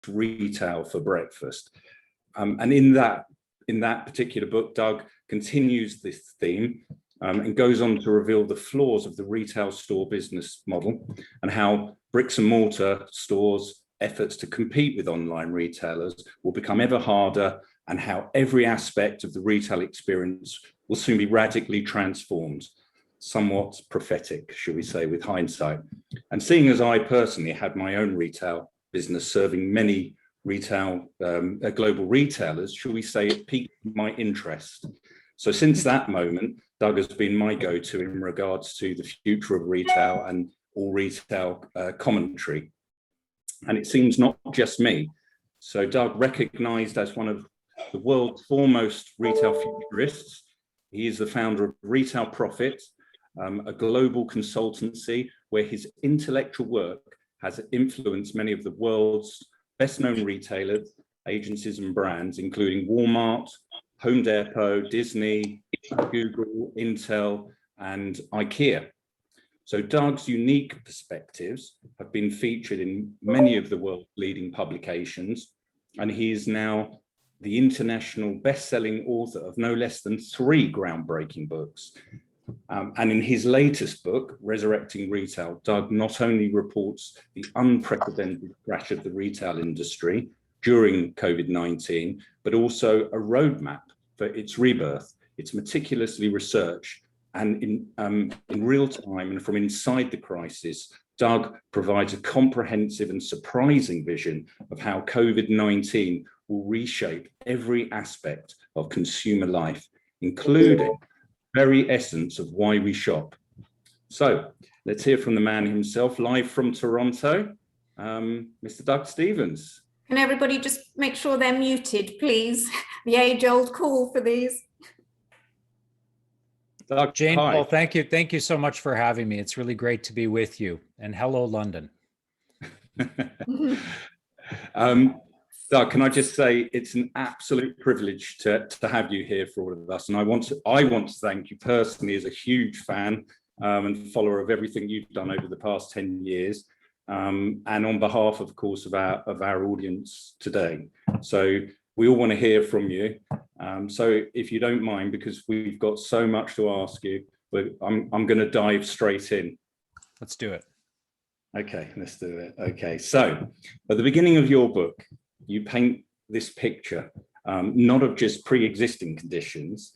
retail for breakfast. And in that particular book, Doug continues this theme and goes on to reveal the flaws of the retail store business model and how bricks and mortar stores' efforts to compete with online retailers will become ever harder, and how every aspect of the retail experience will soon be radically transformed. Somewhat prophetic, shall we say, with hindsight. And seeing as I personally had my own retail business serving many global retailers, shall we say, it piqued my interest. So since that moment, Doug has been my go-to in regards to the future of retail and all retail commentary. And it seems not just me. So Doug, recognized as one of the world's foremost retail futurists, he is the founder of Retail Profit, a global consultancy where his intellectual work has influenced many of the world's best-known retailers, agencies and brands, including Walmart, Home Depot, Disney, Google, Intel, and IKEA. So Doug's unique perspectives have been featured in many of the world's leading publications, and he is now the international best-selling author of no less than 3 groundbreaking books. And in his latest book, Resurrecting Retail, Doug not only reports the unprecedented crash of the retail industry during COVID-19, but also a roadmap for its rebirth. It's meticulously researched, and in real time and from inside the crisis, Doug provides a comprehensive and surprising vision of how COVID-19 will reshape every aspect of consumer life, including the very essence of why we shop. So let's hear from the man himself, live from Toronto, Mr. Doug Stephens. Can everybody just make sure they're muted, please? The age-old call for these. Doug, Jane, hi. Paul, thank you. Thank you so much for having me. It's really great to be with you. And hello, London. Doug, can I just say it's an absolute privilege to have you here for all of us. And I want to thank you personally as a huge fan and follower of everything you've done over the past 10 years. And on behalf, of course, of our audience today. So we all want to hear from you. So if you don't mind, because we've got so much to ask you, but I'm going to dive straight in. Let's do it. Okay, let's do it. Okay, so at the beginning of your book, you paint this picture, not of just pre-existing conditions,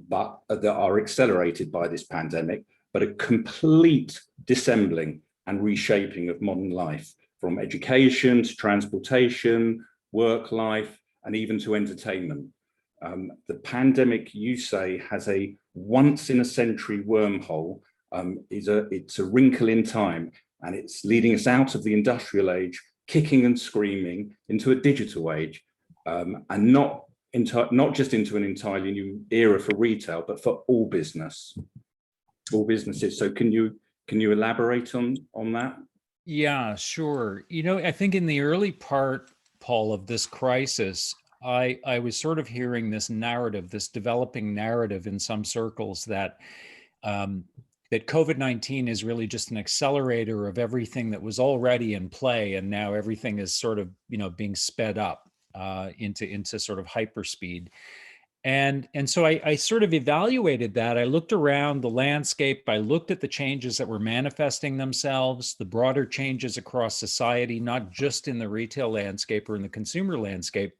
but that are accelerated by this pandemic, but a complete dissembling and reshaping of modern life, from education to transportation, work life, and even to entertainment. The pandemic, you say, has a once-in-a-century wormhole. It's a wrinkle in time, and it's leading us out of the industrial age, kicking and screaming into a digital age, and not just into an entirely new era for retail, but for all businesses. So can you elaborate on that? Yeah, sure. You know, I think in the early part, Paul, of this crisis, I was sort of hearing this narrative, this developing narrative in some circles that that COVID-19 is really just an accelerator of everything that was already in play, and now everything is sort of, being sped up into sort of hyperspeed. And so I sort of evaluated that. I looked around the landscape. I looked at the changes that were manifesting themselves, the broader changes across society, not just in the retail landscape or in the consumer landscape.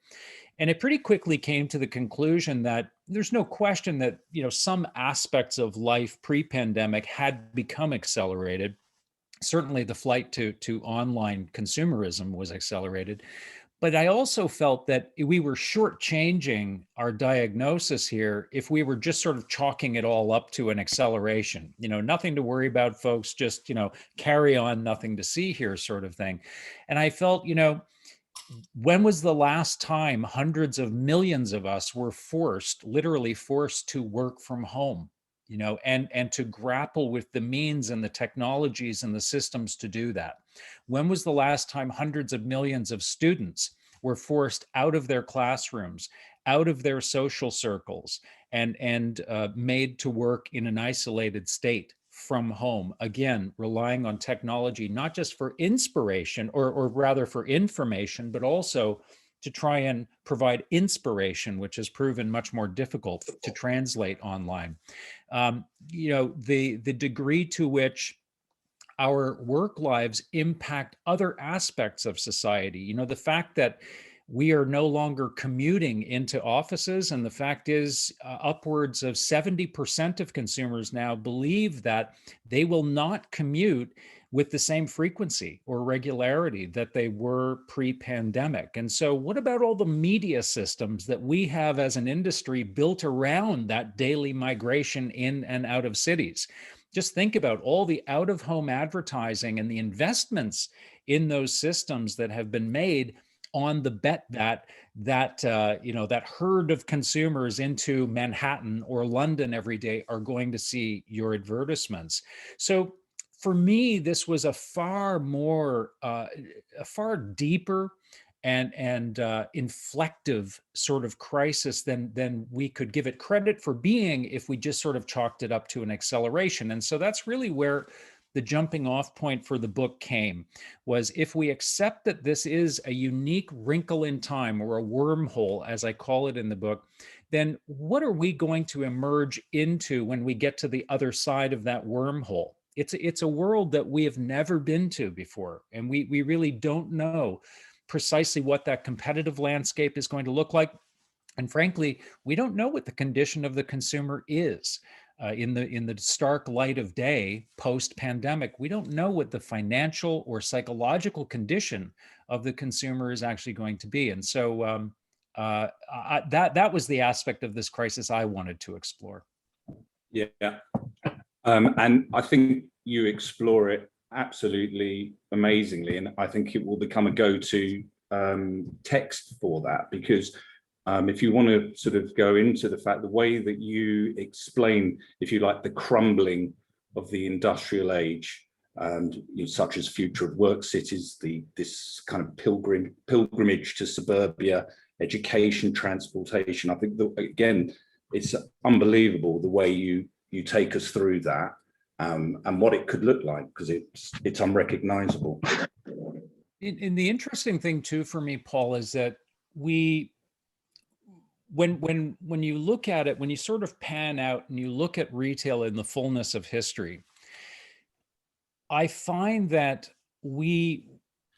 And it pretty quickly came to the conclusion that there's no question that, some aspects of life pre-pandemic had become accelerated. Certainly the flight to online consumerism was accelerated. But I also felt that we were shortchanging our diagnosis here if we were just sort of chalking it all up to an acceleration. Nothing to worry about, folks, just, carry on, nothing to see here sort of thing. And I felt, when was the last time hundreds of millions of us were literally forced to work from home, and to grapple with the means and the technologies and the systems to do that? When was the last time hundreds of millions of students were forced out of their classrooms, out of their social circles, and made to work in an isolated state from home, again, relying on technology, not just for inspiration or rather for information, but also to try and provide inspiration, which has proven much more difficult to translate online. The degree to which our work lives impact other aspects of society. The fact that we are no longer commuting into offices, and the fact is upwards of 70% of consumers now believe that they will not commute with the same frequency or regularity that they were pre-pandemic. And so what about all the media systems that we have as an industry built around that daily migration in and out of cities? Just think about all the out-of-home advertising and the investments in those systems that have been made on the bet that herd of consumers into Manhattan or London every day are going to see your advertisements. So for me, this was a far deeper and inflective sort of crisis than we could give it credit for being if we just sort of chalked it up to an acceleration. And so that's really where the jumping off point for the book came, was if we accept that this is a unique wrinkle in time, or a wormhole, as I call it in the book, then what are we going to emerge into when we get to the other side of that wormhole? It's a world that we have never been to before, and we really don't know precisely what that competitive landscape is going to look like. And frankly, we don't know what the condition of the consumer is. In the stark light of day post-pandemic, we don't know what the financial or psychological condition of the consumer is actually going to be. And so that was the aspect of this crisis I wanted to explore. Yeah. And I think you explore it absolutely amazingly, and I think it will become a go-to text for that, because if you want to sort of go into the fact, the way that you explain, if you like, the crumbling of the industrial age, such as future of work cities, this kind of pilgrimage to suburbia, education, transportation. I think again, it's unbelievable the way you take us through that, and what it could look like, because it's unrecognizable. And the interesting thing too for me, Paul, is that when you look at it, when you sort of pan out and you look at retail in the fullness of history, I find that when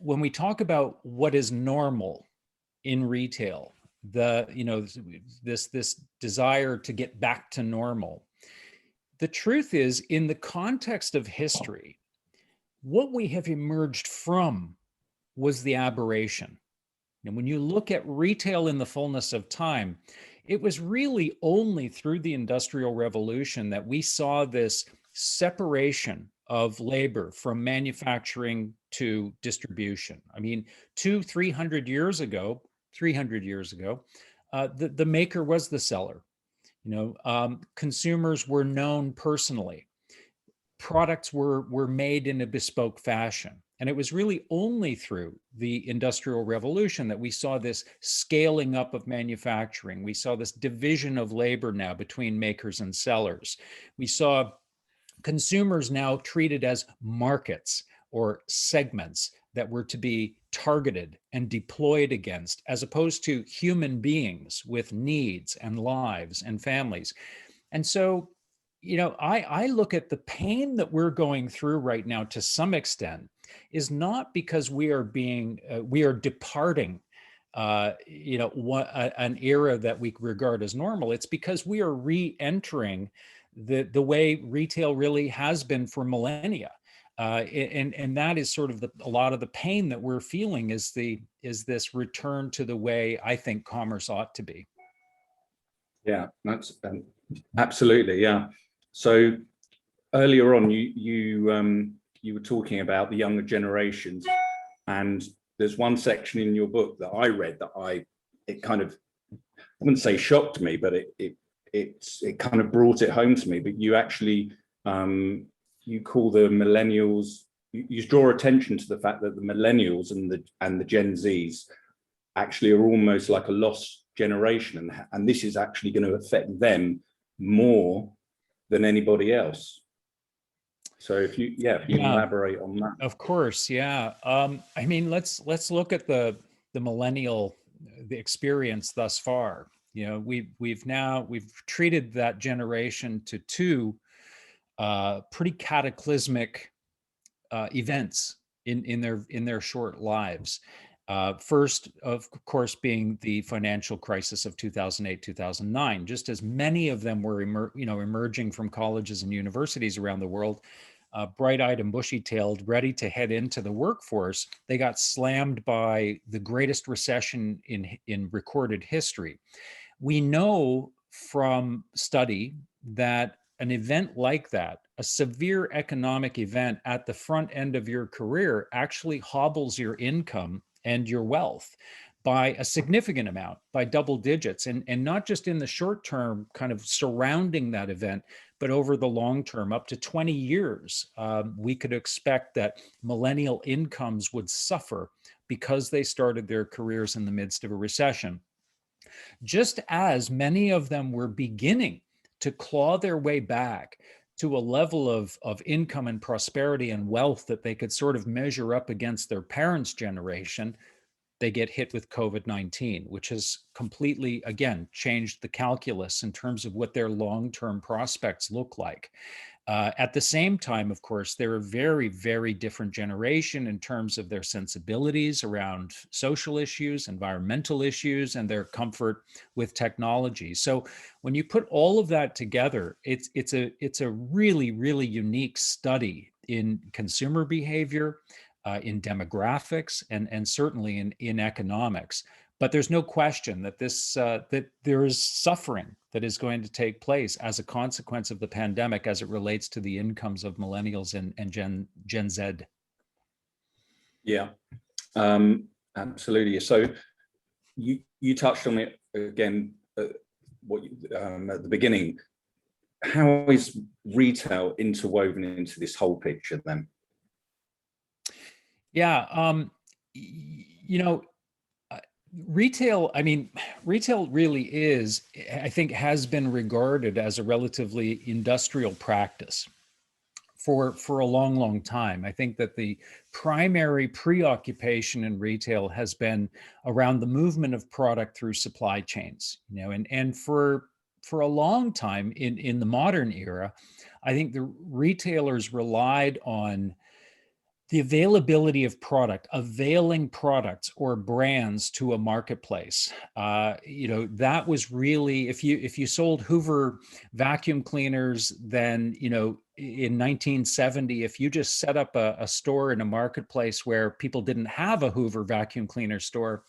we talk about what is normal in retail, this desire to get back to normal, the truth is, in the context of history, what we have emerged from was the aberration. And when you look at retail in the fullness of time, it was really only through the Industrial Revolution that we saw this separation of labor from manufacturing to distribution. I mean, 300 years ago, the maker was the seller. Consumers were known personally. Products were made in a bespoke fashion. And it was really only through the Industrial Revolution that we saw this scaling up of manufacturing. We saw this division of labor now between makers and sellers. We saw consumers now treated as markets or segments that were to be targeted and deployed against, as opposed to human beings with needs and lives and families. And so, I look at the pain that we're going through right now to some extent is not because we are departing, an era that we regard as normal. It's because we are re-entering the way retail really has been for millennia. And that is sort of a lot of the pain that we're feeling is this return to the way I think commerce ought to be. Yeah, that's absolutely. Yeah. So earlier on, you were talking about the younger generations, and there's one section in your book that I read that it kind of, I wouldn't say shocked me, but it kind of brought it home to me. But you actually you call the millennials, you draw attention to the fact that the millennials and the Gen Zs actually are almost like a lost generation, and this is actually going to affect them more than anybody else. So if you can elaborate on that. Of course, yeah. I mean, let's look at the millennial the experience thus far. You know, we've treated that generation to two pretty cataclysmic events in their short lives. First, of course, being the financial crisis of 2008, 2009. Just as many of them were emerging from colleges and universities around the world, bright-eyed and bushy-tailed, ready to head into the workforce, they got slammed by the greatest recession in recorded history. We know from study that an event like that, a severe economic event at the front end of your career, actually hobbles your income and your wealth by a significant amount, by double digits, and not just in the short term kind of surrounding that event, but over the long term, up to 20 years. We could expect that millennial incomes would suffer because they started their careers in the midst of a recession. Just as many of them were beginning to claw their way back to a level of income and prosperity and wealth that they could sort of measure up against their parents' generation, they get hit with COVID-19, which has completely, again, changed the calculus in terms of what their long-term prospects look like. At the same time, of course, they're a very, very different generation in terms of their sensibilities around social issues, environmental issues, and their comfort with technology. So when you put all of that together, it's a really, really unique study in consumer behavior, in demographics, and certainly in economics. But there's no question that that there is suffering that is going to take place as a consequence of the pandemic as it relates to the incomes of millennials and Gen Z. Yeah, absolutely. So you touched on it again at the beginning. How is retail interwoven into this whole picture then? Yeah, retail, I mean, retail really is, I think, has been regarded as a relatively industrial practice for a long, long time. I think that the primary preoccupation in retail has been around the movement of product through supply chains, and for a long time in the modern era, I think the retailers relied on the availability of product, availing products or brands to a marketplace. That was really, if you sold Hoover vacuum cleaners, then, in 1970, if you just set up a store in a marketplace where people didn't have a Hoover vacuum cleaner store,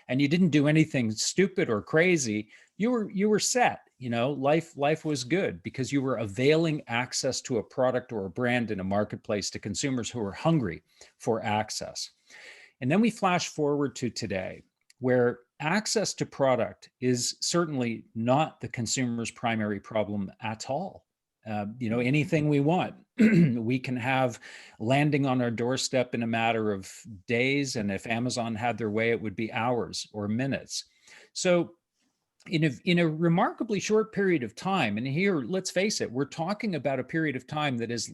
and you didn't do anything stupid or crazy, you were set. Life was good because you were availing access to a product or a brand in a marketplace to consumers who are hungry for access. And then we flash forward to today, where access to product is certainly not the consumer's primary problem at all. Anything we want, we can have landing on our doorstep in a matter of days. And if Amazon had their way, it would be hours or minutes. So in a remarkably short period of time, and here, let's face it, we're talking about a period of time that is,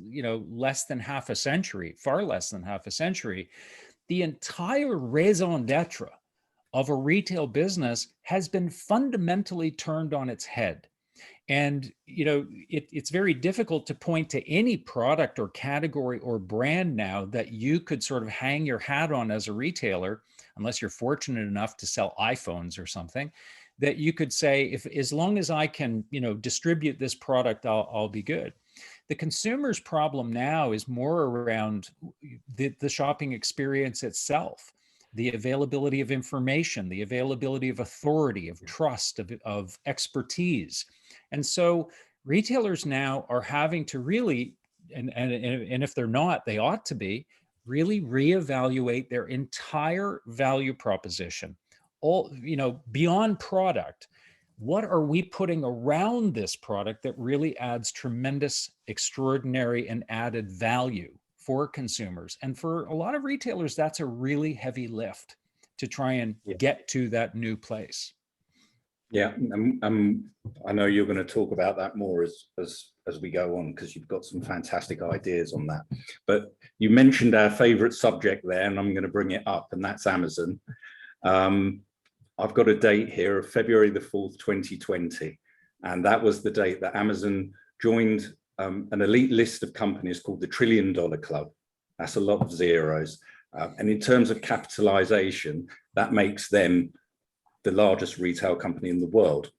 less than half a century, far less than half a century, the entire raison d'etre of a retail business has been fundamentally turned on its head. And, it's very difficult to point to any product or category or brand now that you could sort of hang your hat on as a retailer, unless you're fortunate enough to sell iPhones or something, that you could say, as long as I can, distribute this product, I'll be good. The consumer's problem now is more around the shopping experience itself, the availability of information, the availability of authority, of trust, of expertise. And so retailers now are having to really, and if they're not, they ought to be, really reevaluate their entire value proposition. All, beyond product, what are we putting around this product that really adds tremendous, extraordinary, and added value for consumers? And for a lot of retailers, that's a really heavy lift to try and get to that new place. Yeah, I know you're going to talk about that more as we go on, because you've got some fantastic ideas on that. But you mentioned our favorite subject there, and I'm going to bring it up, and that's Amazon. I've got a date here of February the 4th, 2020, and that was the date that Amazon joined an elite list of companies called the $1 Trillion Club. That's a lot of zeros. And in terms of capitalization, that makes them the largest retail company in the world.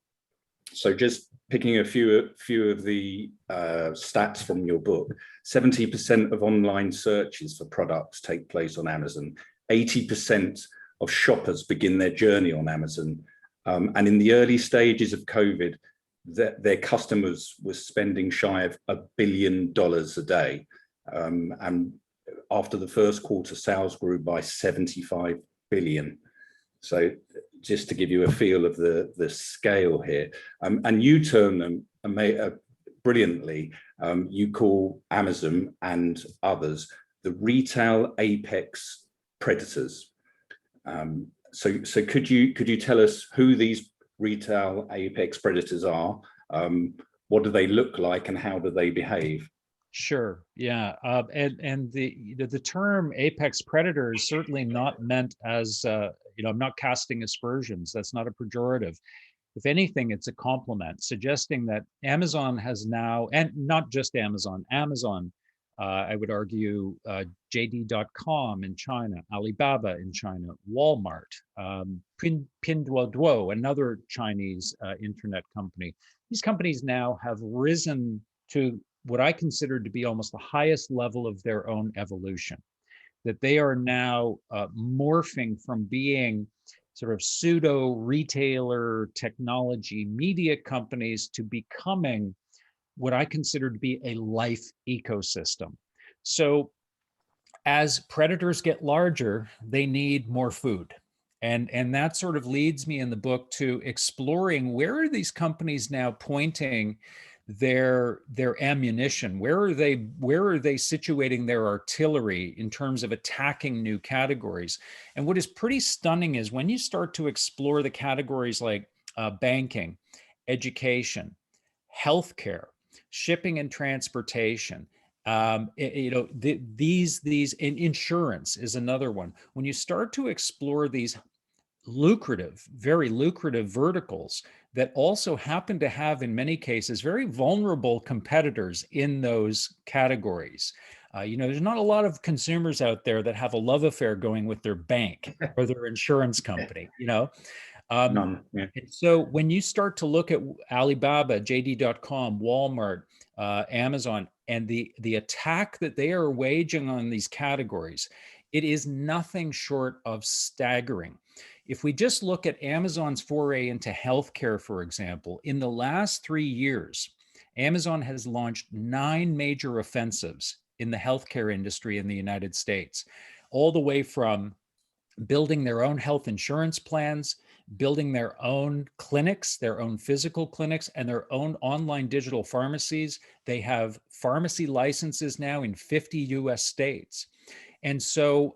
So just picking a few of the stats from your book, 70% of online searches for products take place on Amazon. 80% of shoppers begin their journey on Amazon. And in the early stages of COVID, their customers were spending shy of $1 billion a day. And after the first quarter, sales grew by 75 billion. So just to give you a feel of the scale here, and you term them brilliantly, you call Amazon and others the retail apex predators. So could you tell us who these retail apex predators are? What do they look like, and how do they behave? Sure. Yeah. And the term apex predator is certainly not meant as, I'm not casting aspersions. That's not a pejorative. If anything, it's a compliment, suggesting that Amazon has now, and not just Amazon, I would argue, JD.com in China, Alibaba in China, Walmart, Pinduoduo, another Chinese internet company. These companies now have risen to what I consider to be almost the highest level of their own evolution, that they are now morphing from being sort of pseudo retailer technology media companies to becoming what I consider to be a life ecosystem. So as predators get larger, they need more food. And that sort of leads me in the book to exploring, where are these companies now pointing their ammunition? Where are they situating their artillery in terms of attacking new categories? And what is pretty stunning is when you start to explore the categories like banking, education, healthcare, shipping and transportation, these insurance is another one. When you start to explore these very lucrative verticals that also happen to have, in many cases, very vulnerable competitors in those categories. There's not a lot of consumers out there that have a love affair going with their bank or their insurance company, None. Yeah. And so when you start to look at Alibaba, JD.com, Walmart, Amazon, and the attack that they are waging on these categories, it is nothing short of staggering. If we just look at Amazon's foray into healthcare, for example, in the last 3 years, Amazon has launched 9 major offensives in the healthcare industry in the United States, all the way from building their own health insurance plans, building their own clinics, their own physical clinics, and their own online digital pharmacies. They have pharmacy licenses now in 50 US states. And so,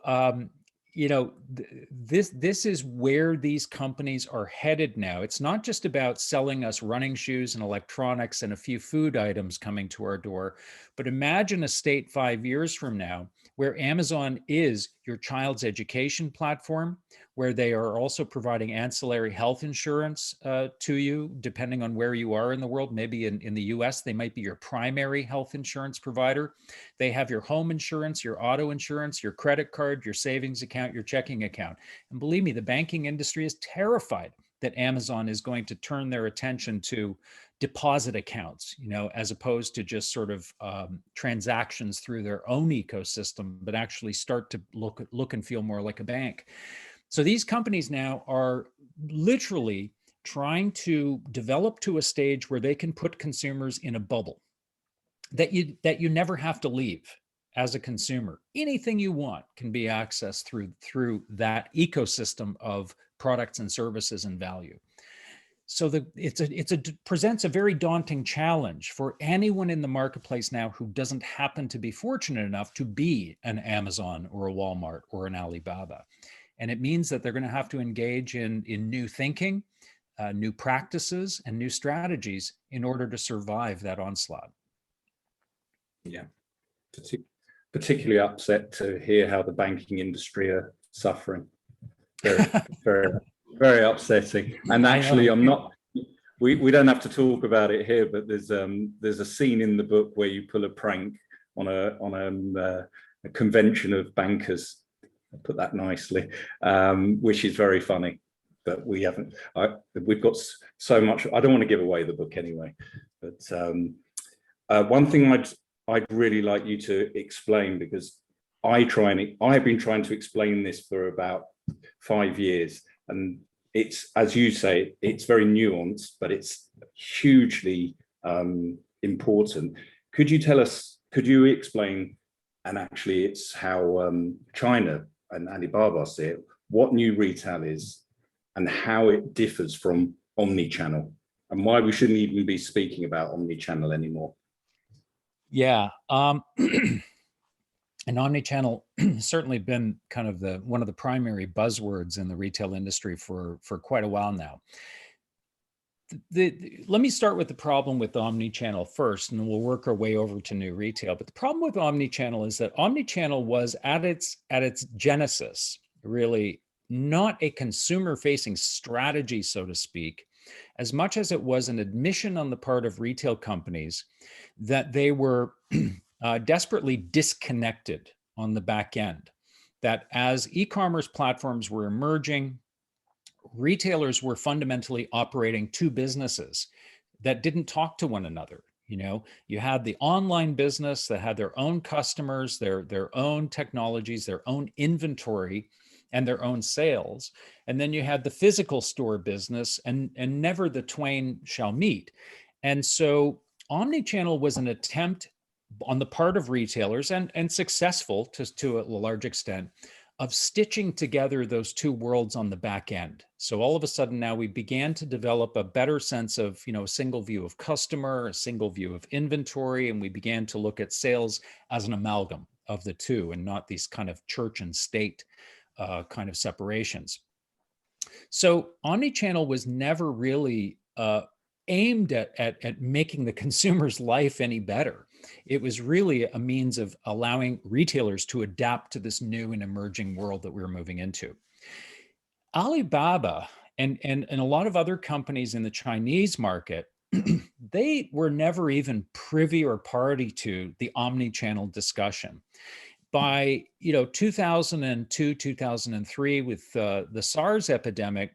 this is where these companies are headed now. It's not just about selling us running shoes and electronics and a few food items coming to our door, but imagine a state 5 years from now where Amazon is your child's education platform, where they are also providing ancillary health insurance to you, depending on where you are in the world. Maybe in the US, they might be your primary health insurance provider. They have your home insurance, your auto insurance, your credit card, your savings account, your checking account. And believe me, the banking industry is terrified that Amazon is going to turn their attention to deposit accounts, as opposed to just sort of transactions through their own ecosystem, but actually start to look and feel more like a bank. So these companies now are literally trying to develop to a stage where they can put consumers in a bubble that you never have to leave as a consumer. Anything you want can be accessed through that ecosystem of products and services and value. So it presents a very daunting challenge for anyone in the marketplace now who doesn't happen to be fortunate enough to be an Amazon or a Walmart or an Alibaba. And it means that they're going to have to engage in new thinking. new practices and new strategies in order to survive that onslaught. Yeah, particularly upset to hear how the banking industry are suffering. Very, very, very upsetting. And actually, I'm not. We don't have to talk about it here, but there's a scene in the book where you pull a prank on a convention of bankers. I'll put that nicely, which is very funny. But we haven't. We've got so much. I don't want to give away the book anyway. But one thing I'd really like you to explain, because I've been trying to explain this for about 5 years, and it's, as you say, it's very nuanced, but it's hugely important. Could you explain, and actually it's how China and Alibaba see it, what new retail is and how it differs from omni-channel, and why we shouldn't even be speaking about omni-channel anymore? Yeah. And omni-channel certainly been kind of one of the primary buzzwords in the retail industry for quite a while now. Let me start with the problem with omni-channel first, and then we'll work our way over to new retail. But the problem with omni-channel is that omni-channel was at its genesis really not a consumer-facing strategy, so to speak, as much as it was an admission on the part of retail companies that they were desperately disconnected on the back end. That as e-commerce platforms were emerging, retailers were fundamentally operating two businesses that didn't talk to one another. You know, you had the online business that had their own customers, their own technologies, their own inventory, and their own sales. And then you had the physical store business, and never the twain shall meet. And so omni-channel was an attempt on the part of retailers, and successful to a large extent, of stitching together those two worlds on the back end. So all of a sudden now we began to develop a better sense of, a single view of customer, a single view of inventory, and we began to look at sales as an amalgam of the two and not these kind of church and state kind of separations. So omnichannel was never really aimed at making the consumer's life any better. It was really a means of allowing retailers to adapt to this new and emerging world that we were moving into. Alibaba and a lot of other companies in the Chinese market, they were never even privy or party to the omni-channel discussion. By 2002, 2003, with the SARS epidemic,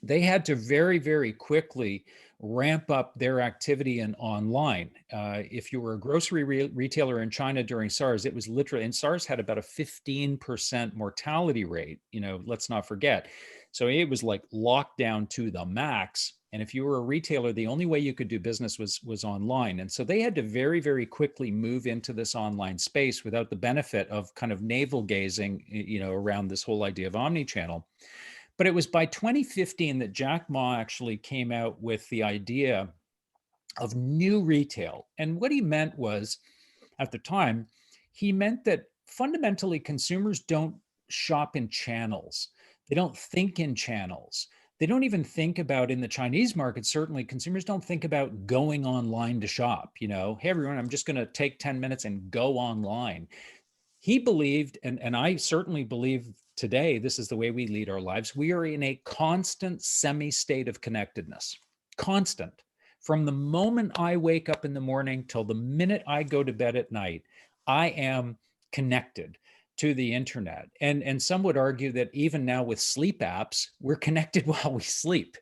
they had to very, very quickly ramp up their activity in online. If you were a grocery retailer in China during SARS, it was literally, and SARS had about a 15% mortality rate, let's not forget. So it was like locked down to the max. And if you were a retailer, the only way you could do business was online. And so they had to very, very quickly move into this online space without the benefit of kind of navel gazing, around this whole idea of omnichannel. But it was by 2015 that Jack Ma actually came out with the idea of new retail. And what he meant was, at the time, he meant that fundamentally consumers don't shop in channels. They don't think in channels. They don't even think about, in the Chinese market, certainly consumers don't think about going online to shop. Hey, everyone, I'm just going to take 10 minutes and go online. He believed, and I certainly believe today, this is the way we lead our lives. We are in a constant semi-state of connectedness, constant. From the moment I wake up in the morning till the minute I go to bed at night, I am connected to the internet. And some would argue that even now with sleep apps, we're connected while we sleep,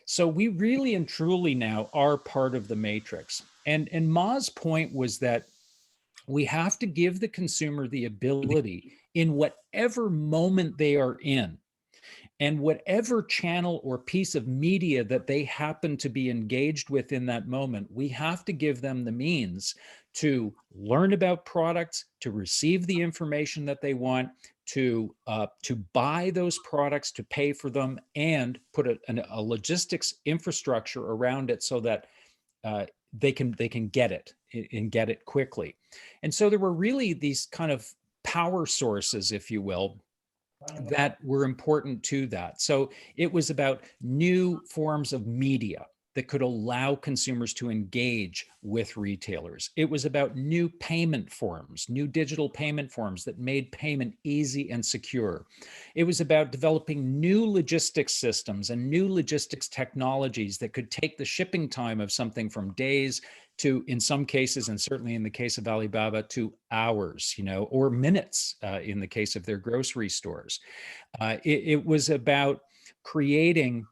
So we really and truly now are part of the matrix. And Ma's point was that we have to give the consumer the ability, in whatever moment they are in, and whatever channel or piece of media that they happen to be engaged with in that moment, we have to give them the means to learn about products, to receive the information that they want, to buy those products, to pay for them, and put a logistics infrastructure around it so that they can get it and get it quickly. And so there were really these kind of power sources, if you will, that were important to that. So it was about new forms of media that could allow consumers to engage with retailers. It was about new payment forms, new digital payment forms that made payment easy and secure. It was about developing new logistics systems and new logistics technologies that could take the shipping time of something from days to, in some cases, and certainly in the case of Alibaba, to hours, or minutes in the case of their grocery stores. It was about creating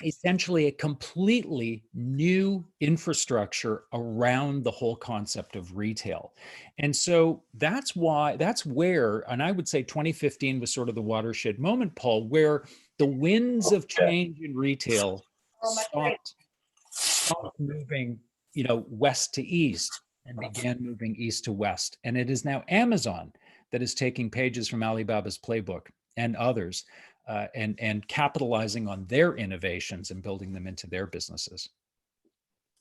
essentially a completely new infrastructure around the whole concept of retail. And so that's where, and I would say 2015 was sort of the watershed moment, Paul, where the winds of change in retail stopped moving, west to east and began moving east to west. And it is now Amazon that is taking pages from Alibaba's playbook and others, and capitalizing on their innovations and building them into their businesses.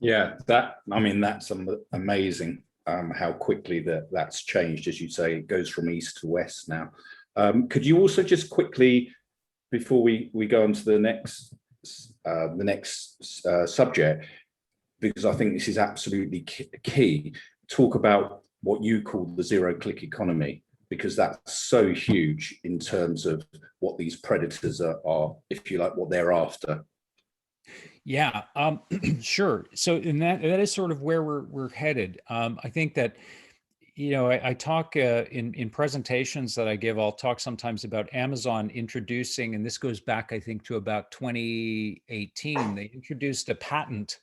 Yeah, that's amazing how quickly that's changed. As you say, it goes from east to west now. Could you also just quickly, before we go on to the next subject, because I think this is absolutely key, talk about what you call the zero-click economy, because that's so huge in terms of what these predators are, if you like, what they're after. Yeah, sure. So that is sort of where we're headed. I think that, I talk in presentations that I give, I'll talk sometimes about Amazon introducing, and this goes back, I think, to about 2018, they introduced a patent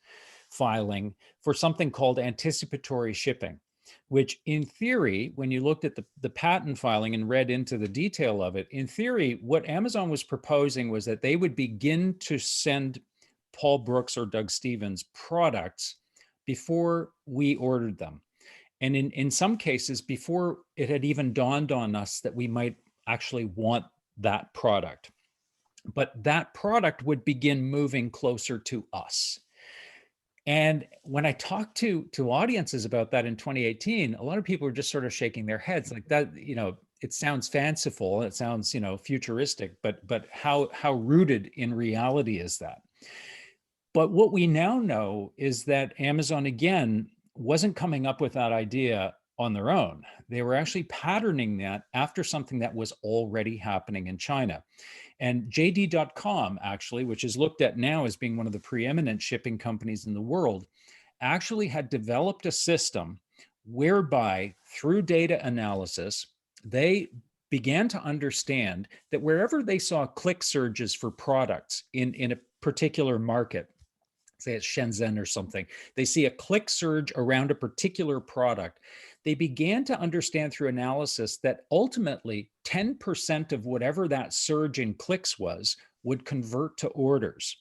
filing for something called anticipatory shipping, which in theory, when you looked at the patent filing and read into the detail of it, in theory, what Amazon was proposing was that they would begin to send Paul Brooks or Doug Stephens products before we ordered them. And in some cases, before it had even dawned on us that we might actually want that product. But that product would begin moving closer to us. And when I talked to audiences about that in 2018, a lot of people were just sort of shaking their heads like that, it sounds fanciful, it sounds, futuristic, but how rooted in reality is that? But what we now know is that Amazon, again, wasn't coming up with that idea on their own. They were actually patterning that after something that was already happening in China. And JD.com, actually, which is looked at now as being one of the preeminent shipping companies in the world, actually had developed a system whereby, through data analysis, they began to understand that wherever they saw click surges for products in a particular market, say it's Shenzhen or something, they see a click surge around a particular product, they began to understand through analysis that ultimately 10% of whatever that surge in clicks was would convert to orders.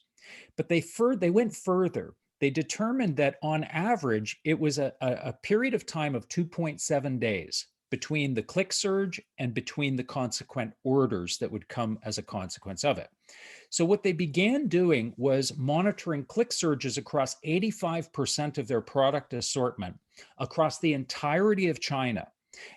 But they went further. They determined that on average, it was a period of time of 2.7 days between the click surge and between the consequent orders that would come as a consequence of it. So what they began doing was monitoring click surges across 85% of their product assortment across the entirety of China.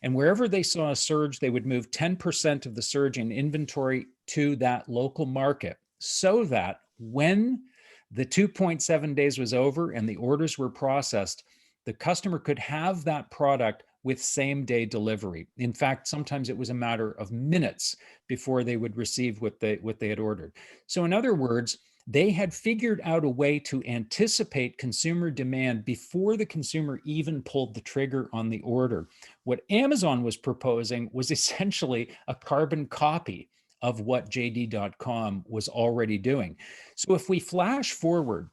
And wherever they saw a surge, they would move 10% of the surge in inventory to that local market, so that when the 2.7 days was over and the orders were processed, the customer could have that product with same-day delivery. In fact, sometimes it was a matter of minutes before they would receive what they had ordered. So in other words, they had figured out a way to anticipate consumer demand before the consumer even pulled the trigger on the order. What Amazon was proposing was essentially a carbon copy of what JD.com was already doing. So if we flash forward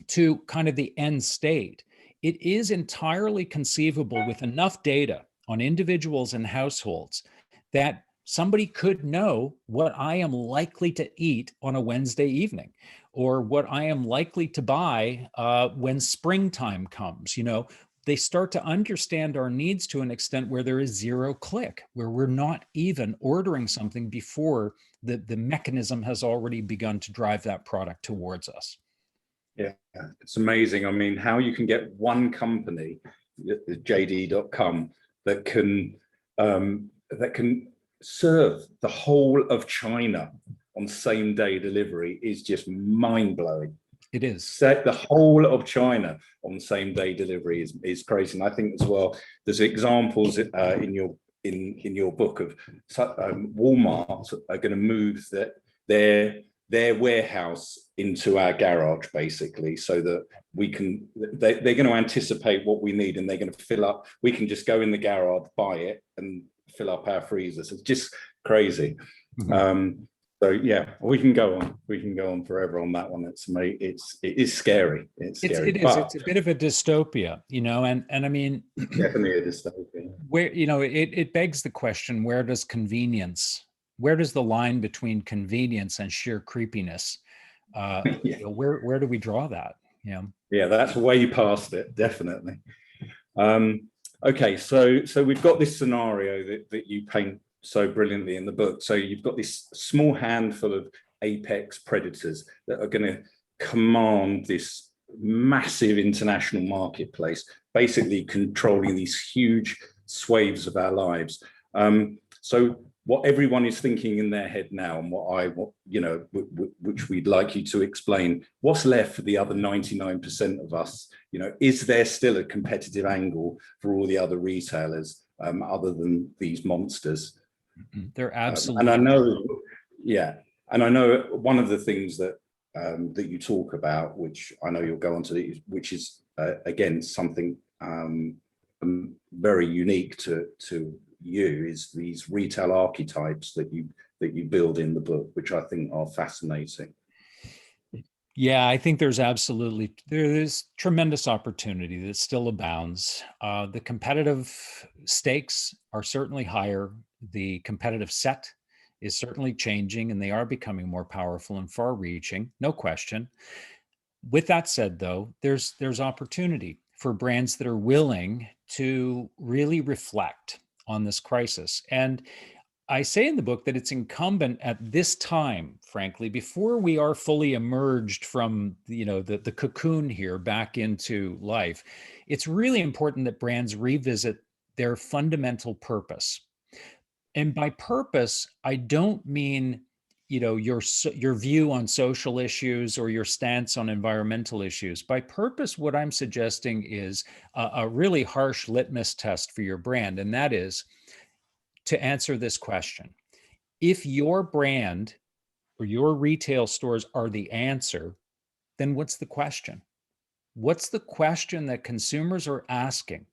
to kind of the end state, it is entirely conceivable with enough data on individuals and households that somebody could know what I am likely to eat on a Wednesday evening, or what I am likely to buy when springtime comes. They start to understand our needs to an extent where there is zero click, where we're not even ordering something before the mechanism has already begun to drive that product towards us. Yeah, it's amazing. I mean, how you can get one company, JD.com, that can serve the whole of China on same day delivery is just mind blowing. It is. Set the whole of China on same day delivery is crazy. And I think as well, there's examples in your book of Walmart are going to move their warehouse into our garage, basically, so that they're going to anticipate what we need, and they're going to fill up. We can just go in the garage, buy it, and fill up our freezers. It's just crazy. Mm-hmm. So yeah, we can go on forever on that one. It is scary. It's scary. It's a bit of a dystopia, and I mean, definitely a dystopia. Where, it begs the question, where does the line between convenience and sheer creepiness, yeah. Where do we draw that? Yeah, that's way past it, definitely. Okay, so we've got this scenario that you paint so brilliantly in the book. So you've got this small handful of apex predators that are going to command this massive international marketplace, basically controlling these huge swathes of our lives. So what everyone is thinking in their head now, and which we'd like you to explain, what's left for the other 99% of us? Is there still a competitive angle for all the other retailers other than these monsters? They're absolutely. And I know one of the things that you talk about, which I know you'll go on to, which is again something very unique to you, is these retail archetypes that you build in the book, which I think are fascinating. Yeah, I think there's tremendous opportunity that still abounds. The competitive stakes are certainly higher. The competitive set is certainly changing, and they are becoming more powerful and far-reaching, no question. With that said, though, there's opportunity for brands that are willing to really reflect on this crisis. And I say in the book that it's incumbent at this time, frankly, before we are fully emerged from the cocoon here back into life, it's really important that brands revisit their fundamental purpose. And by purpose, I don't mean your view on social issues or your stance on environmental issues. By purpose, what I'm suggesting is a really harsh litmus test for your brand, and that is to answer this question. If your brand or your retail stores are the answer, then what's the question? What's the question that consumers are asking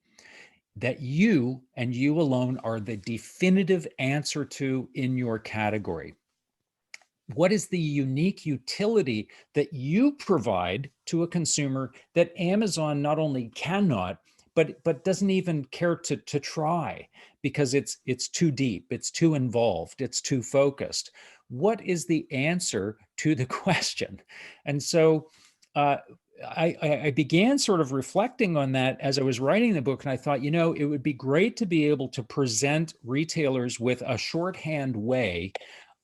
that you and you alone are the definitive answer to in your category? What is the unique utility that you provide to a consumer that Amazon not only cannot, but doesn't even care to try, because it's too deep, it's too involved, it's too focused? What is the answer to the question? And so I began sort of reflecting on that as I was writing the book, and I thought, it would be great to be able to present retailers with a shorthand way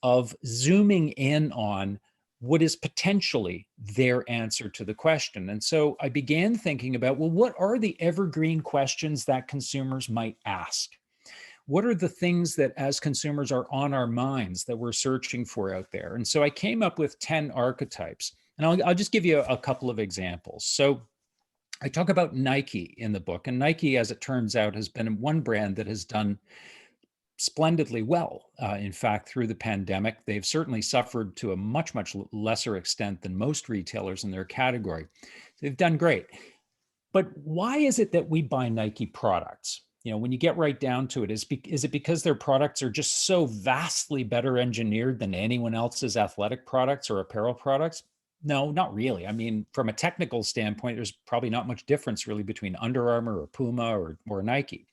of zooming in on what is potentially their answer to the question. And so I began thinking about, well, what are the evergreen questions that consumers might ask? What are the things that as consumers are on our minds that we're searching for out there? And so I came up with 10 archetypes, and I'll just give you a couple of examples. So I talk about Nike in the book, and Nike, as it turns out, has been one brand that has done splendidly well. In fact, through the pandemic, they've certainly suffered to a much, much lesser extent than most retailers in their category. They've done great. But why is it that we buy Nike products? When you get right down to it, is it because their products are just so vastly better engineered than anyone else's athletic products or apparel products? No, not really. I mean, from a technical standpoint, there's probably not much difference really between Under Armour or Puma or Nike.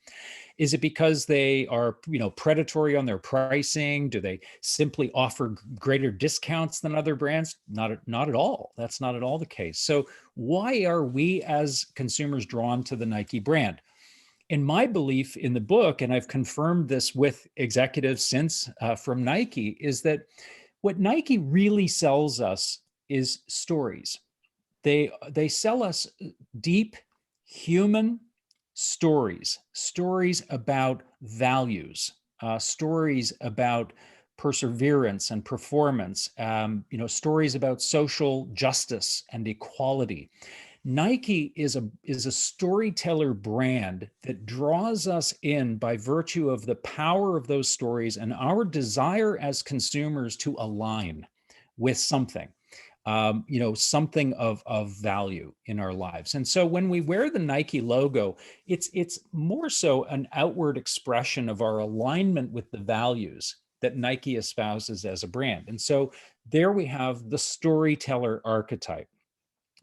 Is it because they are, predatory on their pricing? Do they simply offer greater discounts than other brands? Not at all. That's not at all the case. So why are we as consumers drawn to the Nike brand? In my belief in the book, and I've confirmed this with executives since from Nike, is that what Nike really sells us is stories. They sell us deep human stories about values, stories about perseverance and performance, stories about social justice and equality. Nike is a storyteller brand that draws us in by virtue of the power of those stories and our desire as consumers to align with something, something of value in our lives. And so when we wear the Nike logo, it's more so an outward expression of our alignment with the values that Nike espouses as a brand. And so there we have the storyteller archetype,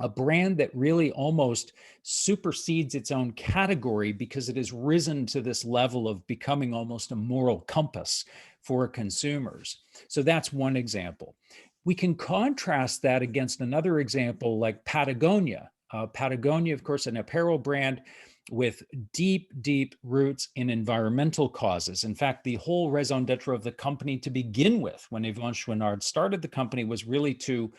a brand that really almost supersedes its own category because it has risen to this level of becoming almost a moral compass for consumers. So that's one example. We can contrast that against another example like Patagonia. Patagonia, of course, an apparel brand with deep, deep roots in environmental causes. In fact, the whole raison d'etre of the company to begin with, when Yvon Chouinard started the company, was really to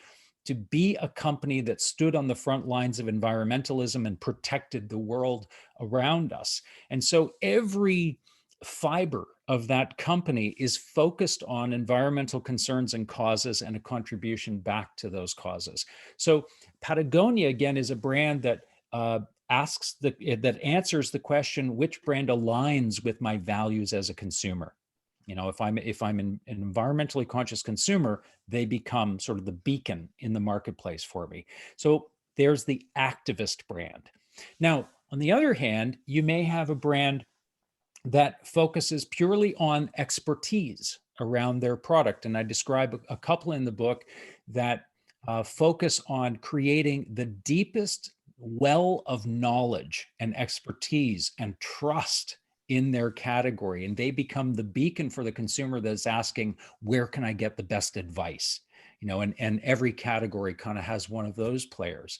be a company that stood on the front lines of environmentalism and protected the world around us. And so every fiber of that company is focused on environmental concerns and causes and a contribution back to those causes. So Patagonia, again, is a brand that that answers the question, which brand aligns with my values as a consumer? If I'm an environmentally conscious consumer, they become sort of the beacon in the marketplace for me. So there's the activist brand. Now, on the other hand, you may have a brand that focuses purely on expertise around their product. And I describe a couple in the book that focus on creating the deepest well of knowledge and expertise and trust in their category. And they become the beacon for the consumer that's asking, where can I get the best advice? And every category kind of has one of those players.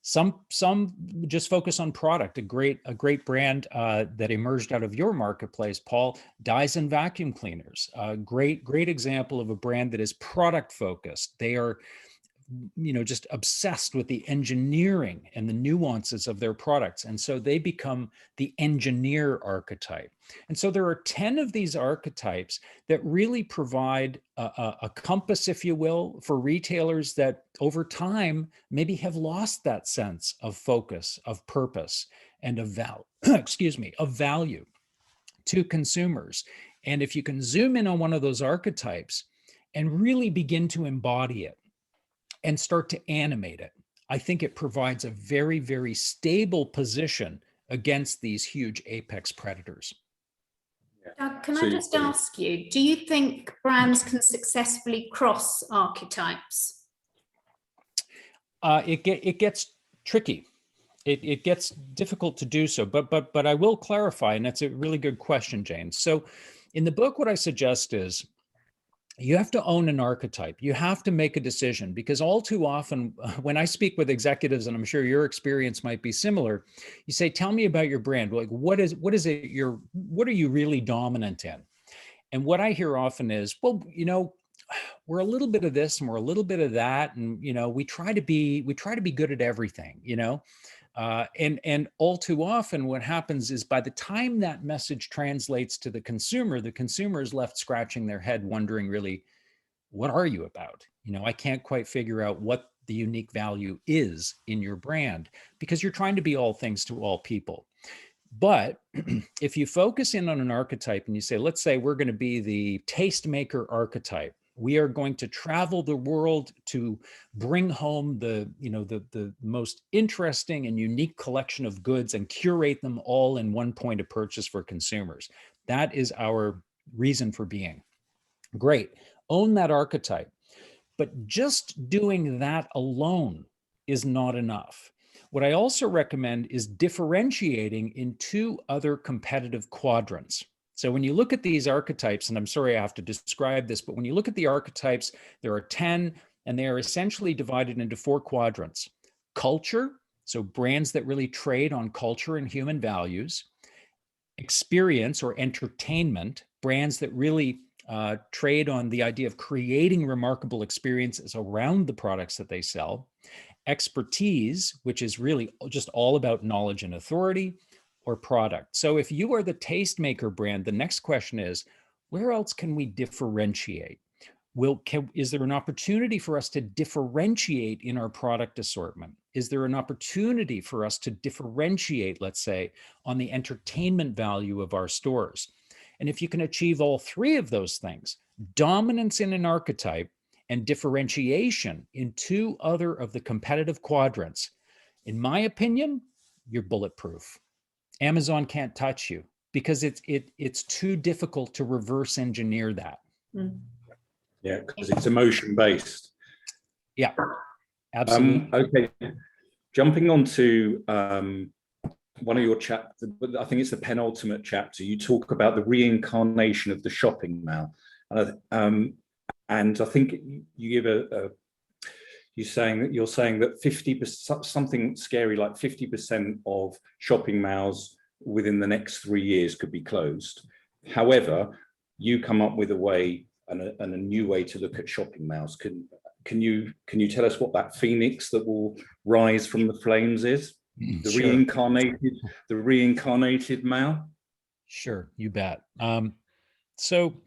Some just focus on product. A great brand that emerged out of your marketplace, Paul, Dyson vacuum cleaners. A great example of a brand that is product focused. They are just obsessed with the engineering and the nuances of their products. And so they become the engineer archetype. And so there are 10 of these archetypes that really provide a compass, if you will, for retailers that over time maybe have lost that sense of focus, of purpose, and of value to consumers. And if you can zoom in on one of those archetypes and really begin to embody it, and start to animate it, I think it provides a very, very stable position against these huge apex predators. Doug, can I just ask you, do you think brands can successfully cross archetypes? It gets tricky. It gets difficult to do so, but I will clarify, and that's a really good question, Jane. So in the book, what I suggest is, you have to own an archetype. You have to make a decision, because all too often when I speak with executives, and I'm sure your experience might be similar, you say, tell me about your brand. Like, what are you really dominant in? And what I hear often is, well, we're a little bit of this and we're a little bit of that. And, we try to be good at everything, and all too often what happens is, by the time that message translates to the consumer is left scratching their head wondering, really, what are you about? I can't quite figure out what the unique value is in your brand, because you're trying to be all things to all people. But if you focus in on an archetype and you say, let's say we're going to be the tastemaker archetype, we are going to travel the world to bring home the most interesting and unique collection of goods and curate them all in one point of purchase for consumers. That is our reason for being. Great. Own that archetype. But just doing that alone is not enough. What I also recommend is differentiating in two other competitive quadrants. So when you look at these archetypes, and I'm sorry I have to describe this, but when you look at the archetypes, there are 10, and they are essentially divided into 4 quadrants. Culture, so brands that really trade on culture and human values. Experience or entertainment, brands that really trade on the idea of creating remarkable experiences around the products that they sell. Expertise, which is really just all about knowledge and authority. or product. So if you are the tastemaker brand, the next question is, where else can we differentiate? Is there an opportunity for us to differentiate in our product assortment? Is there an opportunity for us to differentiate, let's say, on the entertainment value of our stores? And if you can achieve all three of those things, dominance in an archetype and differentiation in two other of the competitive quadrants, in my opinion, you're bulletproof. Amazon can't touch you because it's too difficult to reverse engineer that. Mm. Yeah, because it's emotion based. Yeah, absolutely. Okay, jumping on to one of your chapters, I think it's the penultimate chapter, you talk about the reincarnation of the shopping mall. And I think you give you're saying that 50%, something scary like 50% of shopping malls within the next 3 years could be closed. However, you come up with a way and a new way to look at shopping malls. Can you tell us what that phoenix that will rise from the flames is? The Sure. reincarnated mall? Sure, you bet. So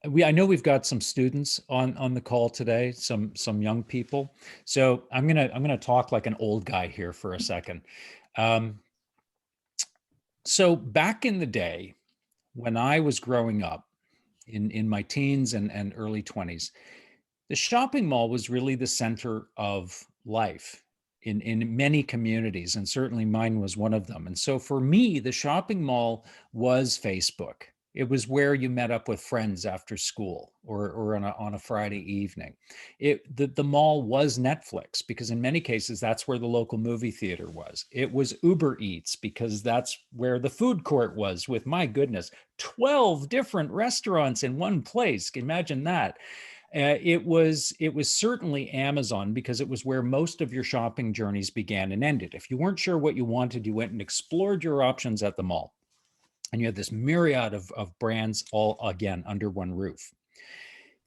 I know we've got some students on the call today, some young people. So I'm gonna talk like an old guy here for a second. So back in the day, when I was growing up in my teens and early 20s, the shopping mall was really the center of life in many communities, and certainly mine was one of them. And so for me, the shopping mall was Facebook. It was where you met up with friends after school or on a Friday evening. The mall was Netflix because in many cases, that's where the local movie theater was. It was Uber Eats because that's where the food court was with, my goodness, 12 different restaurants in one place. Imagine that. It was certainly Amazon because it was where most of your shopping journeys began and ended. If you weren't sure what you wanted, you went and explored your options at the mall. And you had this myriad of brands all, again, under one roof.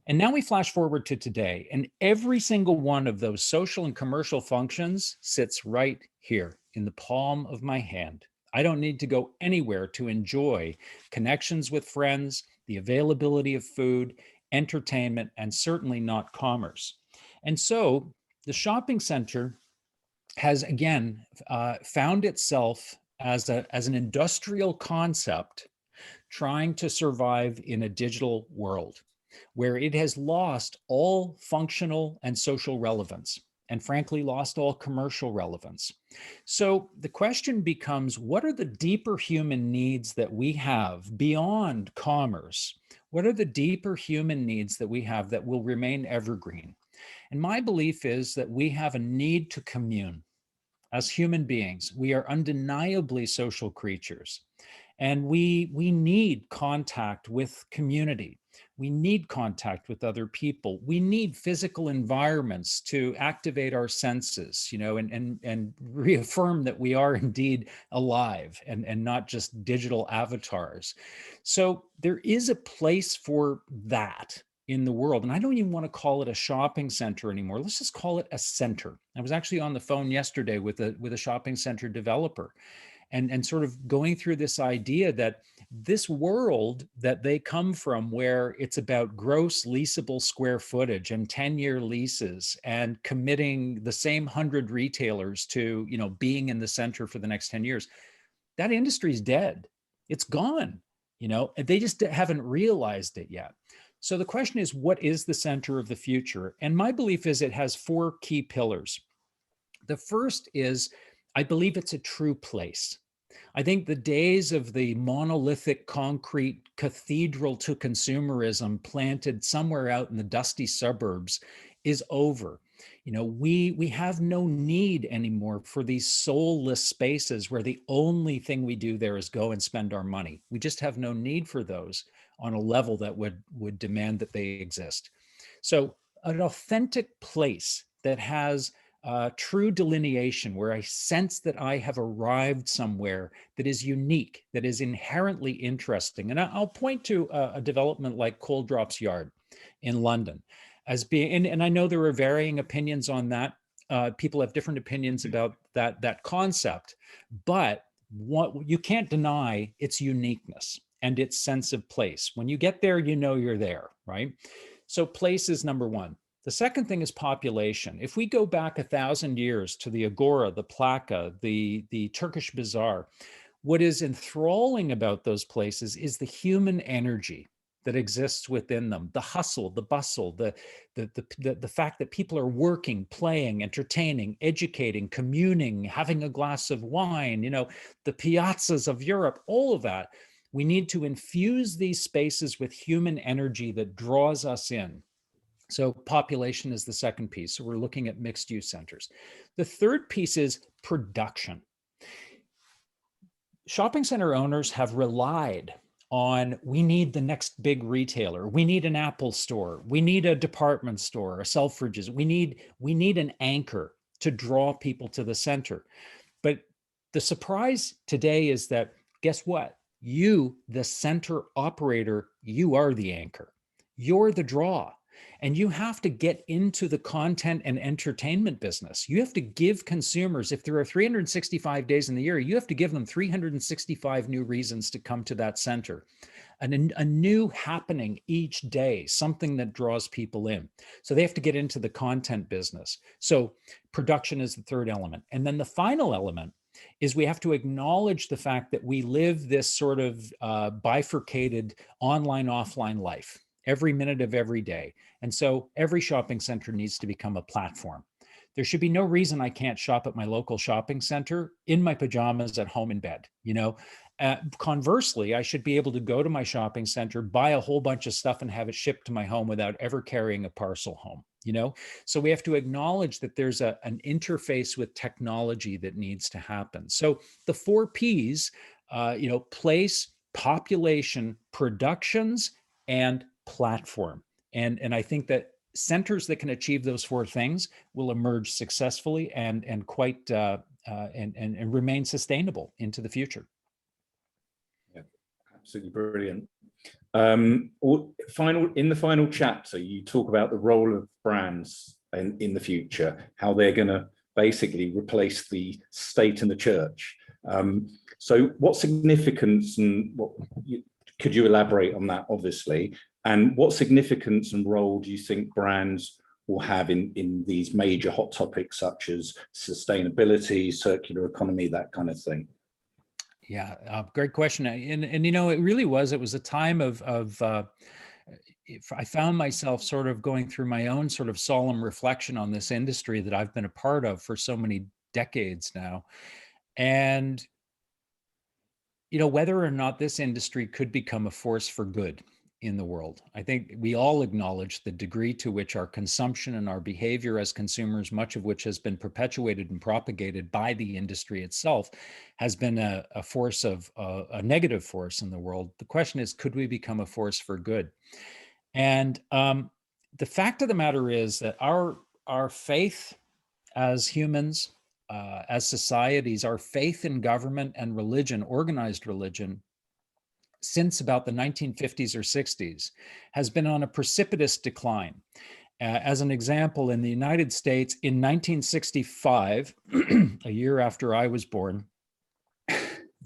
And now we flash forward to today, and every single one of those social and commercial functions sits right here in the palm of my hand. I don't need to go anywhere to enjoy connections with friends, the availability of food, entertainment, and certainly not commerce. And so the shopping center has, again, found itself as an industrial concept trying to survive in a digital world where it has lost all functional and social relevance and frankly lost all commercial relevance. So the question becomes, what are the deeper human needs that we have beyond commerce? What are the deeper human needs that we have that will remain evergreen? And my belief is that we have a need to commune. As human beings, we are undeniably social creatures, and we need contact with community. We need contact with other people. We need physical environments to activate our senses, and reaffirm that we are indeed alive and not just digital avatars. So there is a place for that in the world. And I don't even want to call it a shopping center anymore. Let's just call it a center. I was actually on the phone yesterday with a shopping center developer and sort of going through this idea that this world that they come from, where it's about gross leasable square footage and 10-year leases and committing the same 100 retailers to, being in the center for the next 10 years, that industry is dead. It's gone, and they just haven't realized it yet. So the question is, what is the center of the future? And my belief is it has 4 key pillars. The first is, I believe it's a true place. I think the days of the monolithic concrete cathedral to consumerism planted somewhere out in the dusty suburbs is over. We have no need anymore for these soulless spaces where the only thing we do there is go and spend our money. We just have no need for those on a level that would demand that they exist. So an authentic place that has true delineation, where I sense that I have arrived somewhere that is unique, that is inherently interesting. And I'll point to a development like Cold Drops Yard in London as being, and I know there are varying opinions on that. People have different opinions about that concept, but you can't deny its uniqueness and its sense of place. When you get there, you know you're there, right? So place is number one. The second thing is population. If we go back 1,000 years to the Agora, the Plaka, the Turkish Bazaar, what is enthralling about those places is the human energy that exists within them, the hustle, the bustle, the fact that people are working, playing, entertaining, educating, communing, having a glass of wine, the piazzas of Europe, all of that. We need to infuse these spaces with human energy that draws us in. So population is the second piece. So we're looking at mixed use centers. The third piece is production. Shopping center owners have relied on, we need the next big retailer. We need an Apple store. We need a department store, a Selfridges. We need an anchor to draw people to the center. But the surprise today is that, guess what? You, the center operator, you are the anchor. You're the draw. And you have to get into the content and entertainment business. You have to give consumers, if there are 365 days in the year, you have to give them 365 new reasons to come to that center. And a new happening each day, something that draws people in. So they have to get into the content business. So production is the third element. And then the final element is we have to acknowledge the fact that we live this sort of bifurcated online, offline life every minute of every day. And so every shopping center needs to become a platform. There should be no reason I can't shop at my local shopping center in my pajamas at home in bed. Conversely, I should be able to go to my shopping center, buy a whole bunch of stuff and have it shipped to my home without ever carrying a parcel home. So we have to acknowledge that there's an interface with technology that needs to happen. So the 4 Ps, place, population, productions, and platform. And I think that centers that can achieve those 4 things will emerge successfully and quite and remain sustainable into the future. Yeah, absolutely brilliant. In the final chapter, you talk about the role of brands in the future, how they're going to basically replace the state and the church. So what significance and could you elaborate on that, obviously? And what significance and role do you think brands will have in these major hot topics such as sustainability, circular economy, that kind of thing? Yeah, great question. And it was a time of I found myself sort of going through my own sort of solemn reflection on this industry that I've been a part of for so many decades now. And, whether or not this industry could become a force for good in the world, I think we all acknowledge the degree to which our consumption and our behavior as consumers, much of which has been perpetuated and propagated by the industry itself, has been a force of a negative force in the world. The question is, could we become a force for good? And the fact of the matter is that our faith as humans, as societies, our faith in government and religion, organized religion, since about the 1950s or 60s, has been on a precipitous decline. As an example, in the United States, in 1965, a year after I was born,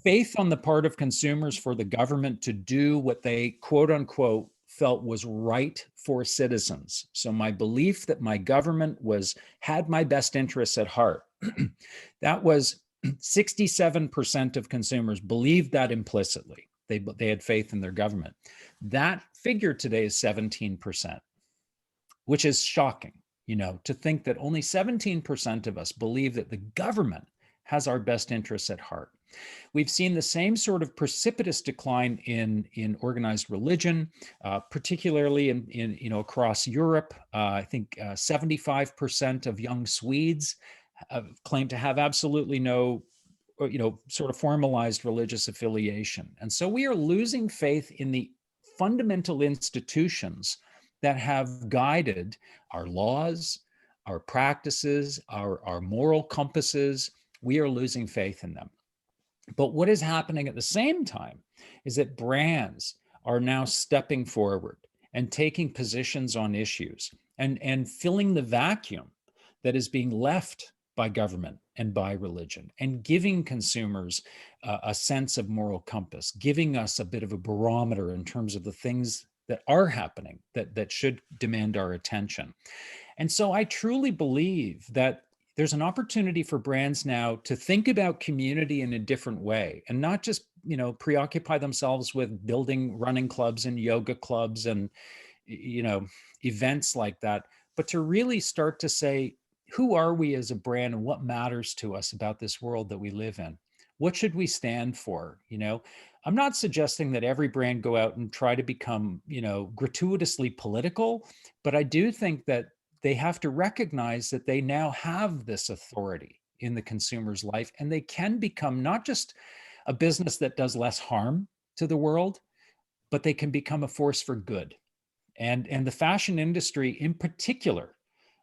faith on the part of consumers for the government to do what they, quote unquote, felt was right for citizens. So my belief that my government had my best interests at heart, that was 67% of consumers believed that implicitly. They had faith in their government. That figure today is 17%, which is shocking, to think that only 17% of us believe that the government has our best interests at heart. We've seen the same sort of precipitous decline in organized religion, particularly in across Europe. I think 75% of young Swedes claim to have absolutely no sort of formalized religious affiliation. And so we are losing faith in the fundamental institutions that have guided our laws, our practices, our moral compasses. We are losing faith in them. But what is happening at the same time is that brands are now stepping forward and taking positions on issues and filling the vacuum that is being left by government and by religion, and giving consumers a sense of moral compass, giving us a bit of a barometer in terms of the things that are happening that should demand our attention. And so I truly believe that there's an opportunity for brands now to think about community in a different way, and not just, preoccupy themselves with building running clubs and yoga clubs and, events like that, but to really start to say, who are we as a brand and what matters to us about this world that we live in? What should we stand for? I'm not suggesting that every brand go out and try to become, gratuitously political, but I do think that they have to recognize that they now have this authority in the consumer's life, and they can become not just a business that does less harm to the world, but they can become a force for good. And the fashion industry in particular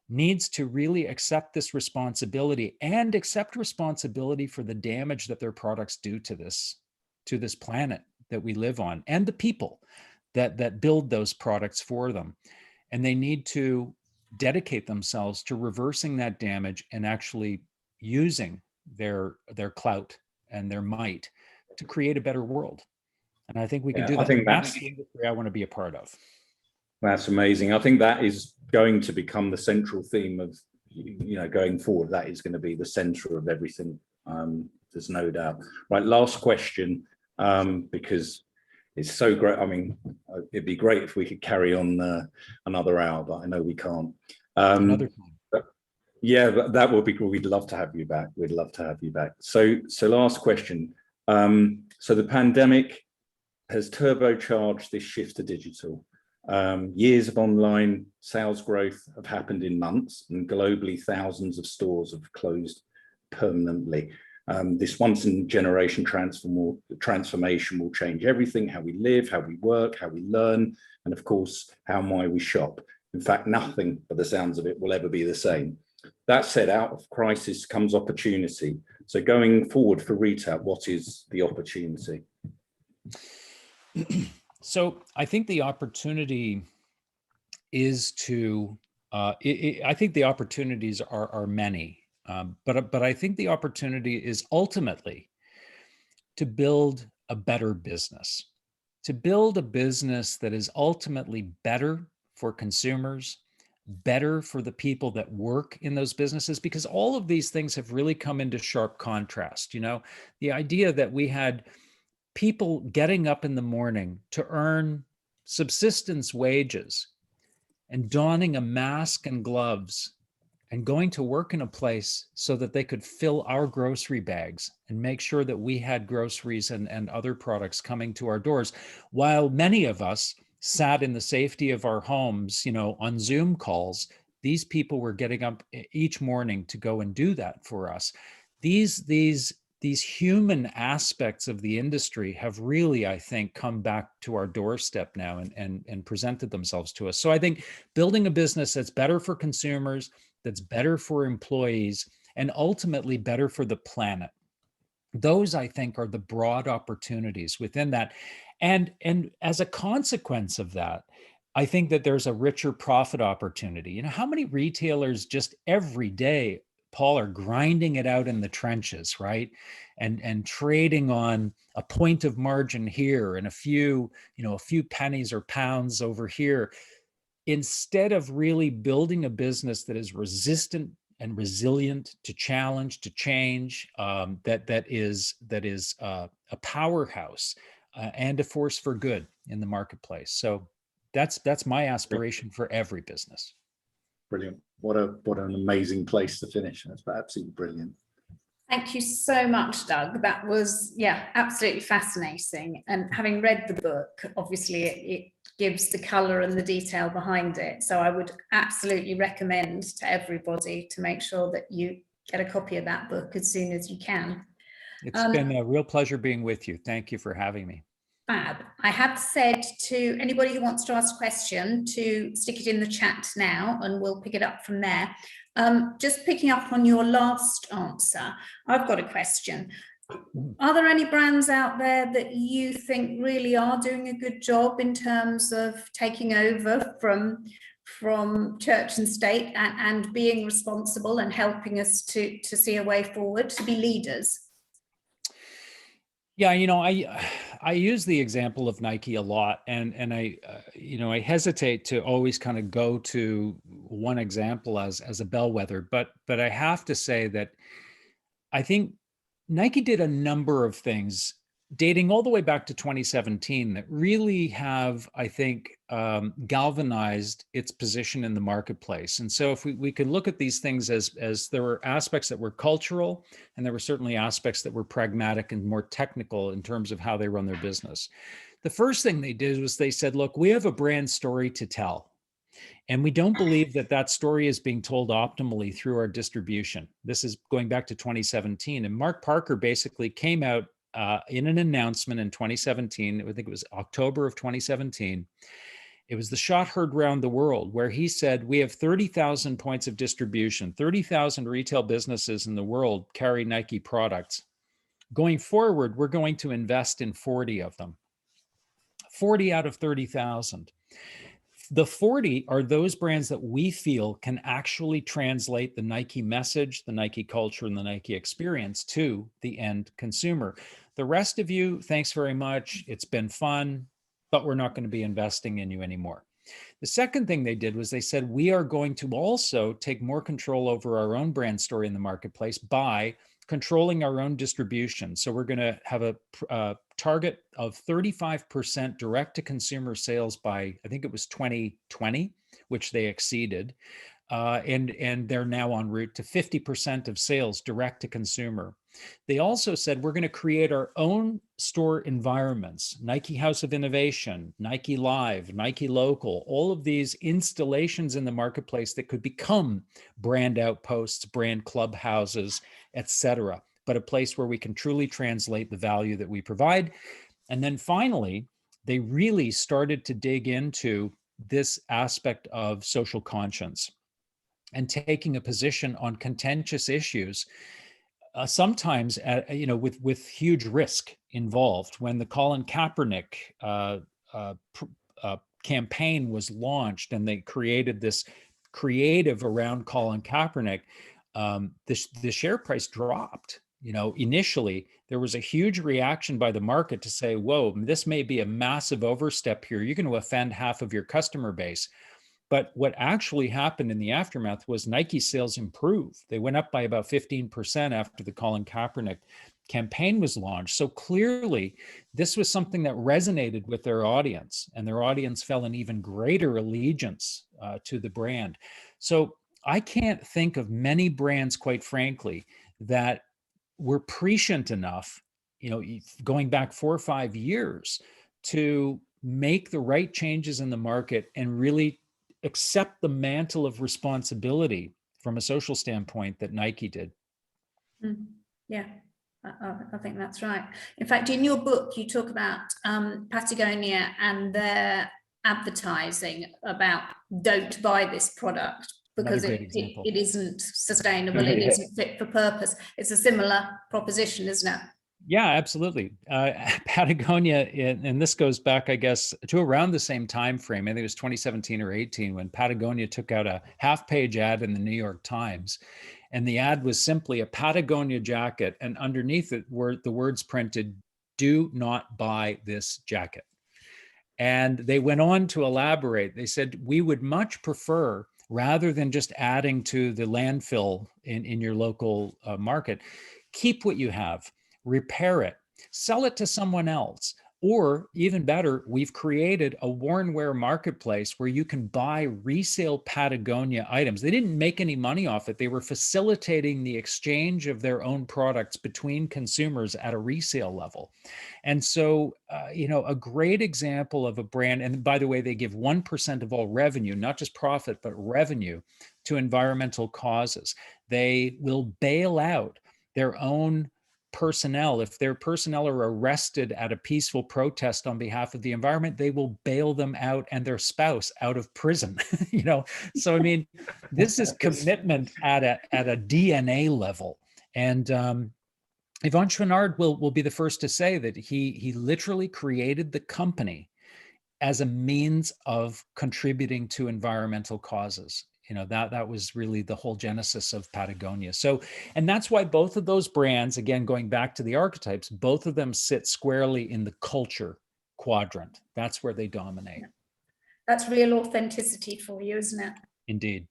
needs to really accept this responsibility and accept responsibility for the damage that their products do to this planet that we live on, and the people that build those products for them. And they need to dedicate themselves to reversing that damage and actually using their clout and their might to create a better world. And I think we can do that. I think that's the industry I want to be a part of. That's amazing. I think that is going to become the central theme of, going forward. That is going to be the center of everything. There's no doubt. Right, last question, because it's so great. I mean, it'd be great if we could carry on another hour, but I know we can't. Another time. Yeah, that would be cool. We'd love to have you back. We'd love to have you back. So last question. So the pandemic has turbocharged this shift to digital. Years of online sales growth have happened in months, and globally thousands of stores have closed permanently. This once in a generation transformation will change everything: how we live, how we work, how we learn, and of course, how and why we shop. In fact, nothing, by the sounds of it, will ever be the same. That said, out of crisis comes opportunity. So going forward for retail, what is the opportunity? So I think the opportunity is to, I think the opportunities are many, but I think the opportunity is ultimately to build a better business, to build a business that is ultimately better for consumers, better for the people that work in those businesses, because all of these things have really come into sharp contrast. The idea that we had people getting up in the morning to earn subsistence wages and donning a mask and gloves and going to work in a place so that they could fill our grocery bags and make sure that we had groceries and other products coming to our doors, while many of us sat in the safety of our homes, on Zoom calls. These people were getting up each morning to go and do that for us. These human aspects of the industry have really, I think, come back to our doorstep now and presented themselves to us. So I think building a business that's better for consumers, that's better for employees, and ultimately better for the planet. Those, I think, are the broad opportunities within that. And as a consequence of that, I think that there's a richer profit opportunity. How many retailers just every day, Paul, are grinding it out in the trenches, right? And trading on a point of margin here and a few pennies or pounds over here, instead of really building a business that is resistant and resilient to challenge, to change, that is a powerhouse and a force for good in the marketplace. So that's my aspiration for every business. Brilliant. What an amazing place to finish. That's absolutely brilliant. Thank you so much, Doug. That was, absolutely fascinating. And having read the book, obviously it gives the colour and the detail behind it. So I would absolutely recommend to everybody to make sure that you get a copy of that book as soon as you can. It's been a real pleasure being with you. Thank you for having me. Fab. I have said to anybody who wants to ask a question to stick it in the chat now, and we'll pick it up from there. Just picking up on your last answer, I've got a question. Are there any brands out there that you think really are doing a good job in terms of taking over from from church and state, and being responsible and helping us to see a way forward, to be leaders? Yeah, I use the example of Nike a lot, and I I hesitate to always kind of go to one example as a bellwether, but I have to say that I think Nike did a number of things dating all the way back to 2017 that really have, I think, galvanized its position in the marketplace. And so if we could look at these things as there were aspects that were cultural, and there were certainly aspects that were pragmatic and more technical in terms of how they run their business. The first thing they did was they said, look, we have a brand story to tell. And we don't believe that that story is being told optimally through our distribution. This is going back to 2017. And Mark Parker basically came out in an announcement in 2017. I think it was October of 2017. It was the shot heard around the world, where he said, we have 30,000 points of distribution, 30,000 retail businesses in the world carry Nike products. Going forward, we're going to invest in 40 of them, 40 out of 30,000. The 40 are those brands that we feel can actually translate the Nike message, the Nike culture, and the Nike experience to the end consumer. The rest of you, thanks very much. It's been fun, but we're not going to be investing in you anymore. The second thing they did was they said, we are going to also take more control over our own brand story in the marketplace by controlling our own distribution. So we're going to have a target of 35% direct to consumer sales by, I think it was 2020, which they exceeded. And they're now en route to 50% of sales direct to consumer. They also said, we're going to create our own store environments, Nike House of Innovation, Nike Live, Nike Local, all of these installations in the marketplace that could become brand outposts, brand clubhouses, etc., but a place where we can truly translate the value that we provide. And then finally, they really started to dig into this aspect of social conscience and taking a position on contentious issues, sometimes with huge risk involved. When the Colin Kaepernick campaign was launched, and they created this creative around Colin Kaepernick, the share price dropped. Initially there was a huge reaction by the market to say, whoa, this may be a massive overstep here. You're going to offend half of your customer base. But what actually happened in the aftermath was Nike sales improved. They went up by about 15% after the Colin Kaepernick campaign was launched. So clearly, this was something that resonated with their audience, and their audience felt an even greater allegiance to the brand. So I can't think of many brands, quite frankly, that were prescient enough, going back 4 or 5 years, to make the right changes in the market and really accept the mantle of responsibility from a social standpoint that Nike did. Yeah, I think that's right. In fact, in your book, you talk about Patagonia and their advertising about don't buy this product because it isn't sustainable, it isn't fit for purpose. It's a similar proposition, isn't it? Yeah, absolutely. Patagonia, and this goes back, I guess, to around the same time frame. I think it was 2017 or 18 when Patagonia took out a half-page ad in the New York Times. And the ad was simply a Patagonia jacket, and underneath it were the words printed, "Do not buy this jacket." And they went on to elaborate. They said, we would much prefer, rather than just adding to the landfill in your local market, keep what you have. Repair it, sell it to someone else, or even better, we've created a worn wear marketplace where you can buy resale Patagonia items. They didn't make any money off it. They were facilitating the exchange of their own products between consumers at a resale level. And so, a great example of a brand, and by the way, they give 1% of all revenue, not just profit, but revenue, to environmental causes. They will bail out their own personnel. If their personnel are arrested at a peaceful protest on behalf of the environment, they will bail them out and their spouse out of prison. So I mean, this is commitment at a DNA level. And Yvon Chouinard will be the first to say that he literally created the company as a means of contributing to environmental causes. You know, that was really the whole genesis of Patagonia. So, and that's why both of those brands, again, going back to the archetypes, both of them sit squarely in the culture quadrant. That's where they dominate. That's real authenticity for you, isn't it? Indeed.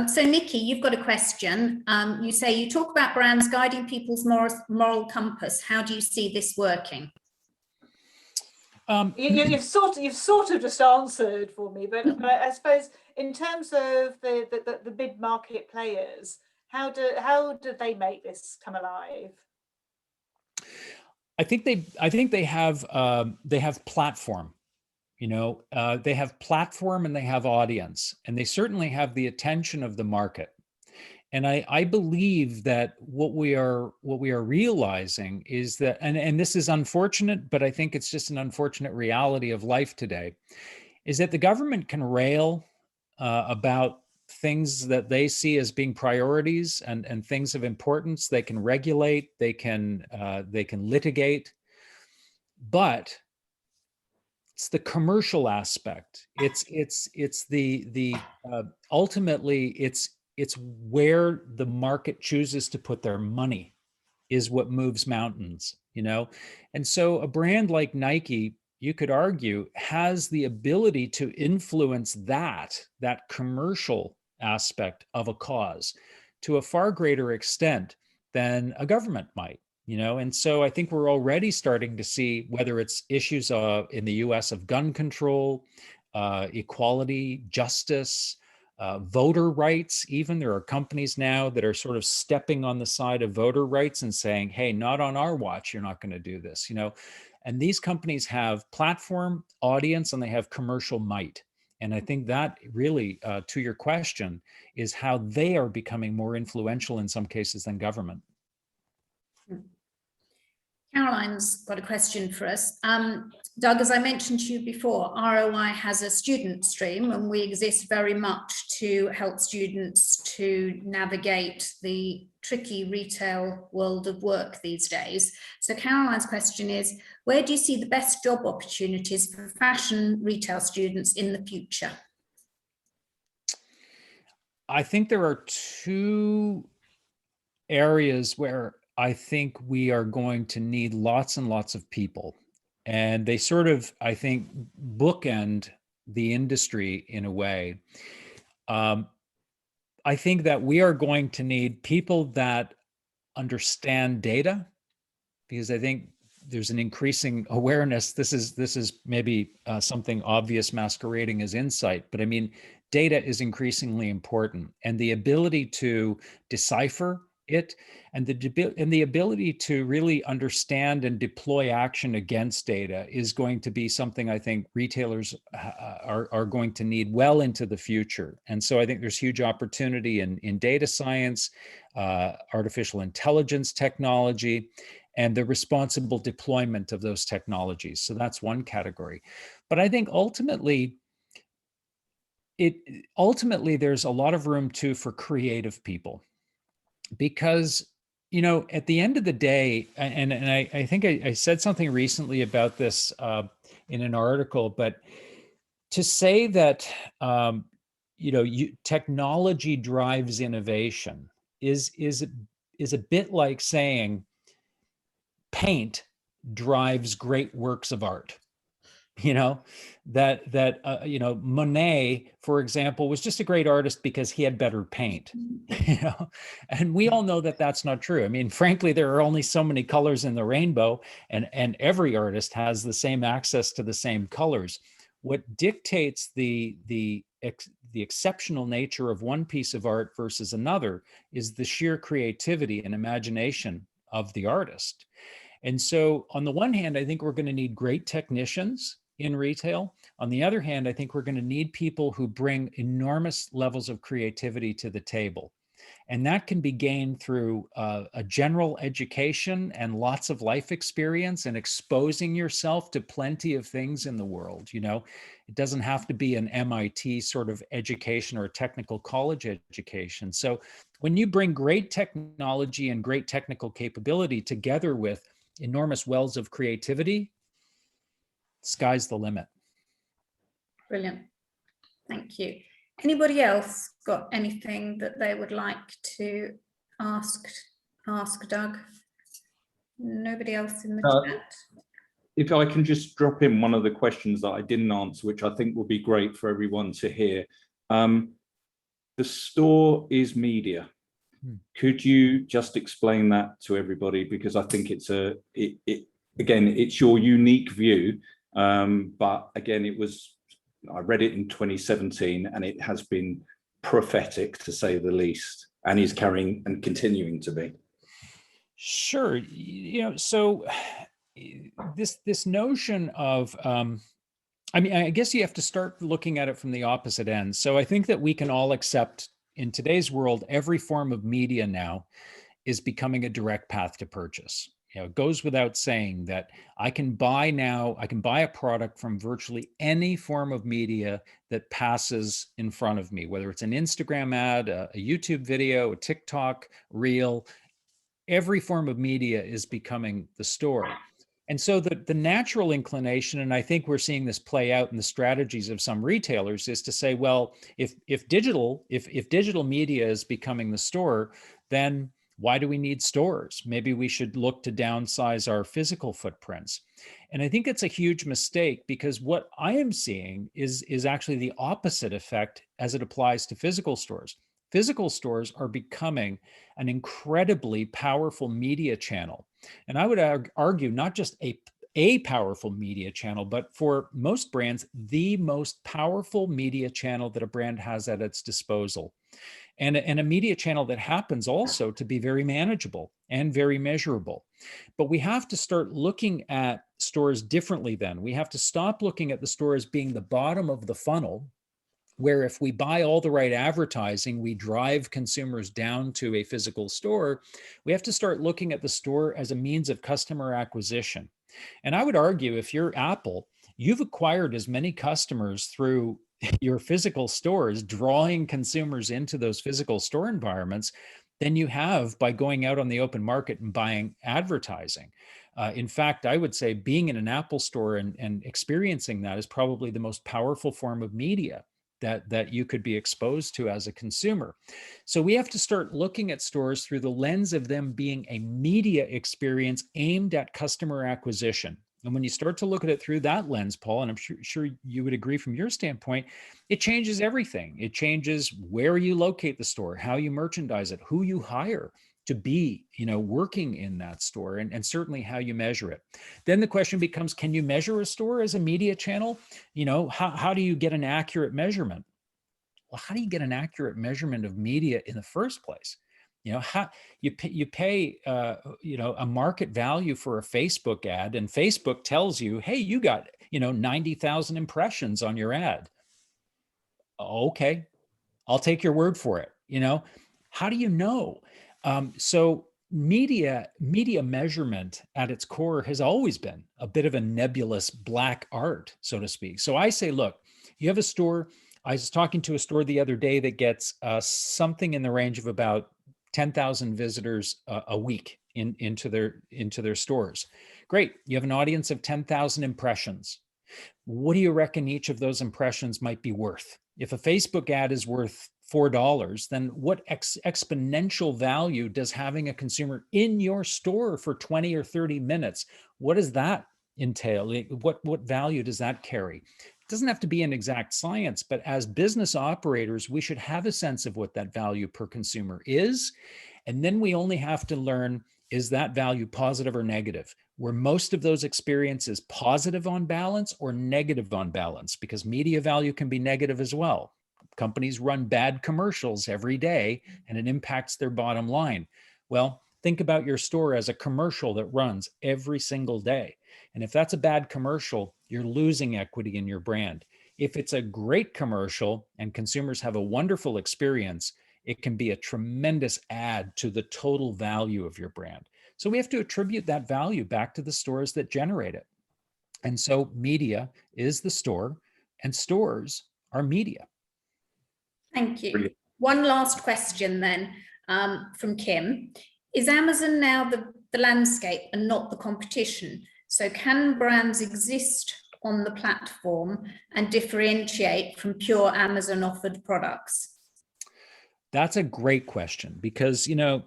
So Nikki, you've got a question. You say you talk about brands guiding people's moral compass. How do you see this working? You've sort of just answered for me, but I suppose in terms of the mid-market players, how do they make this come alive? I think they have platform. You know, they have platform and they have audience, and they certainly have the attention of the market. And I believe that what we are realizing is that, and this is unfortunate, but I think it's just an unfortunate reality of life today, is that the government can rail about things that they see as being priorities and things of importance. They can regulate, they can litigate, but it's the commercial aspect. It's the ultimately it's where the market chooses to put their money is what moves mountains, you know? And so a brand like Nike, you could argue, has the ability to influence that commercial aspect of a cause to a far greater extent than a government might, you know? And so I think we're already starting to see, whether it's issues in the US of gun control, equality, justice, voter rights. Even there are companies now that are sort of stepping on the side of voter rights and saying, hey, not on our watch, you're not going to do this, you know. And these companies have platform, audience, and they have commercial might. And I think that really, to your question, is how they are becoming more influential in some cases than government. Caroline's got a question for us. Doug, as I mentioned to you before, ROI has a student stream, and we exist very much to help students to navigate the tricky retail world of work these days. So Caroline's question is, where do you see the best job opportunities for fashion retail students in the future? I think there are two areas where I think we are going to need lots and lots of people. And they sort of, I think, bookend the industry in a way. I think that we are going to need people that understand data, because I think there's an increasing awareness. This is maybe something obvious masquerading as insight, but I mean, data is increasingly important, and the ability to decipher it and the ability to really understand and deploy action against data is going to be something I think retailers are going to need well into the future. And so I think there's huge opportunity in data science, artificial intelligence technology, and the responsible deployment of those technologies. So that's one category. But I think ultimately there's a lot of room too for creative people, because, you know, at the end of the day, and I think I said something recently about this in an article, but to say that, you know, technology drives innovation is a bit like saying paint drives great works of art. You know, you know, Monet, for example, was just a great artist because he had better paint, you know, and we all know that that's not true. I mean, frankly, there are only so many colors in the rainbow, and every artist has the same access to the same colors. What dictates the exceptional nature of one piece of art versus another is the sheer creativity and imagination of the artist. And so on the one hand, I think we're going to need great technicians in retail. On the other hand, I think we're going to need people who bring enormous levels of creativity to the table. And that can be gained through a general education and lots of life experience and exposing yourself to plenty of things in the world. You know, it doesn't have to be an MIT sort of education or a technical college education. So when you bring great technology and great technical capability together with enormous wells of creativity, sky's the limit. Brilliant. Thank you. Anybody else got anything that they would like to ask Doug? Nobody else in the chat? If I can just drop in one of the questions that I didn't answer, which I think would be great for everyone to hear. The store is media. Could you just explain that to everybody? Because I think it's again, it's your unique view. But again, I read it in 2017 and it has been prophetic, to say the least, and is carrying and continuing to be. Sure. So this notion of, I mean, I guess you have to start looking at it from the opposite end. So I think that we can all accept in today's world, every form of media now is becoming a direct path to purchase. It goes without saying that I can buy a product from virtually any form of media that passes in front of me, whether it's an Instagram ad, a YouTube video, a TikTok reel. Every form of media is becoming the store. And so the natural inclination, and I think we're seeing this play out in the strategies of some retailers, is to say, well, if digital media is becoming the store, then why do we need stores? Maybe we should look to downsize our physical footprints. And I think it's a huge mistake, because what I am seeing is actually the opposite effect as it applies to physical stores. Physical stores are becoming an incredibly powerful media channel. And I would argue not just a powerful media channel, but for most brands, the most powerful media channel that a brand has at its disposal. And a media channel that happens also to be very manageable and very measurable. But we have to start looking at stores differently then. We have to stop looking at the store as being the bottom of the funnel, where if we buy all the right advertising, we drive consumers down to a physical store. We have to start looking at the store as a means of customer acquisition. And I would argue, if you're Apple, you've acquired as many customers through your physical stores, drawing consumers into those physical store environments, than you have by going out on the open market and buying advertising. In fact, I would say being in an Apple store and experiencing that is probably the most powerful form of media that you could be exposed to as a consumer. So we have to start looking at stores through the lens of them being a media experience aimed at customer acquisition. And when you start to look at it through that lens, Paul, and I'm sure you would agree from your standpoint, it changes everything. It changes where you locate the store, how you merchandise it, who you hire to be, working in that store, and certainly how you measure it. Then the question becomes, can you measure a store as a media channel? How do you get an accurate measurement? Well, how do you get an accurate measurement of media in the first place? How you pay a market value for a Facebook ad, and Facebook tells you, hey, you got 90,000 impressions on your ad. Okay, I'll take your word for it. How do you know? So media measurement at its core has always been a bit of a nebulous black art, so to speak. So I say, look, you have a store. I was talking to a store the other day that gets something in the range of about 10,000 visitors a week into their stores. Great. You have an audience of 10,000 impressions. What do you reckon each of those impressions might be worth? If a Facebook ad is worth $4, then what exponential value does having a consumer in your store for 20 or 30 minutes, what does that entail? What value does that carry? It doesn't have to be an exact science, but as business operators, we should have a sense of what that value per consumer is. And then we only have to learn, is that value positive or negative? Were most of those experiences positive on balance or negative on balance? Because media value can be negative as well. Companies run bad commercials every day and it impacts their bottom line. Well, think about your store as a commercial that runs every single day. And if that's a bad commercial, you're losing equity in your brand. If it's a great commercial and consumers have a wonderful experience, it can be a tremendous add to the total value of your brand. So we have to attribute that value back to the stores that generate it. And so media is the store and stores are media. Thank you. Brilliant. One last question then from Kim. Is Amazon now the landscape and not the competition? So can brands exist on the platform and differentiate from pure Amazon offered products? That's a great question, because, you know,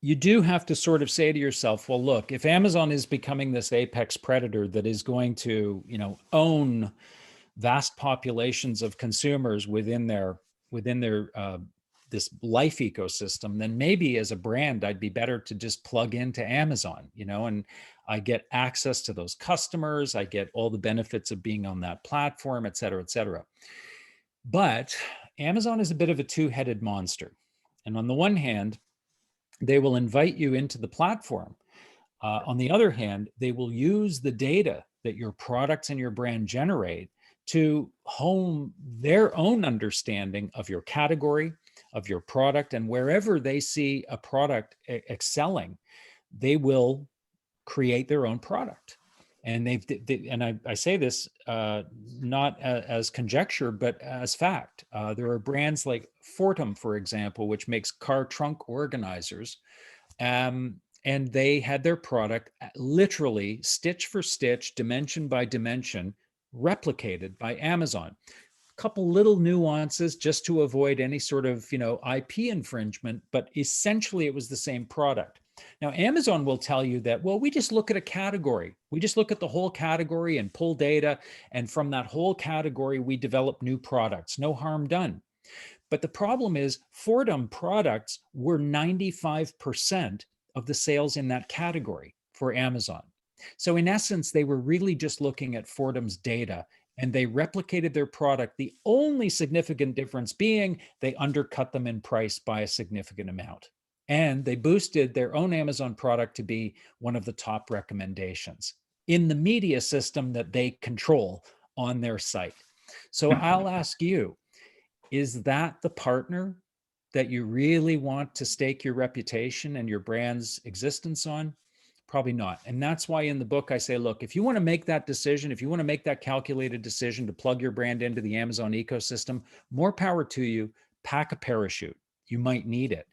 you do have to sort of say to yourself, well, look, if Amazon is becoming this apex predator that is going to, you know, own vast populations of consumers within their this life ecosystem, then maybe as a brand, I'd be better to just plug into Amazon, you know, and I get access to those customers, I get all the benefits of being on that platform, et cetera, et cetera. But Amazon is a bit of a two-headed monster. And on the one hand, they will invite you into the platform. On the other hand, they will use the data that your products and your brand generate to hone their own understanding of your category, of your product, and wherever they see a product excelling, they will create their own product. And I say this not as conjecture, but as fact. There are brands like Fortum, for example, which makes car trunk organizers. And they had their product literally stitch for stitch, dimension by dimension, replicated by Amazon. A couple little nuances just to avoid any sort of, you know, IP infringement, but essentially it was the same product. Now, Amazon will tell you that, well, we just look at a category. We just look at the whole category and pull data. And from that whole category, we develop new products. No harm done. But the problem is Fortum products were 95% of the sales in that category for Amazon. So in essence, they were really just looking at Fortum's data and they replicated their product. The only significant difference being they undercut them in price by a significant amount. And they boosted their own Amazon product to be one of the top recommendations in the media system that they control on their site. So I'll ask you, is that the partner that you really want to stake your reputation and your brand's existence on? Probably not. And that's why in the book I say, look, if you want to make that decision, if you want to make that calculated decision to plug your brand into the Amazon ecosystem, more power to you. Pack a parachute. You might need it.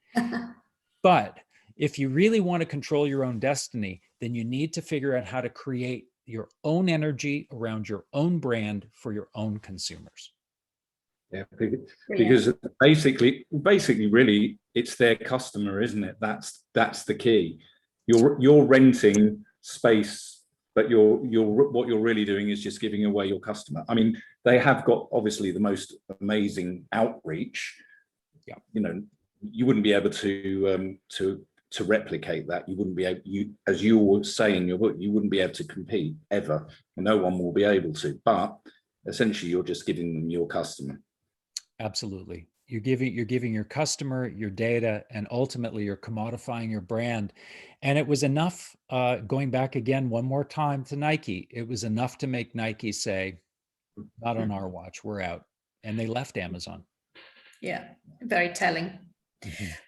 But if you really want to control your own destiny, then you need to figure out how to create your own energy around your own brand for your own consumers. Yeah, because basically, really, it's their customer, isn't it? That's the key. You're renting space, but what you're really doing is just giving away your customer. I mean, they have got obviously the most amazing outreach. Yeah, you know, you wouldn't be able to replicate that. You wouldn't be able, as you were saying in your book, you wouldn't be able to compete ever. No one will be able to. But essentially, you're just giving them your customer. Absolutely. You're giving your customer your data, and ultimately you're commodifying your brand. And it was enough, going back again one more time to Nike, it was enough to make Nike say, not on our watch, we're out. And they left Amazon. Yeah. Very telling.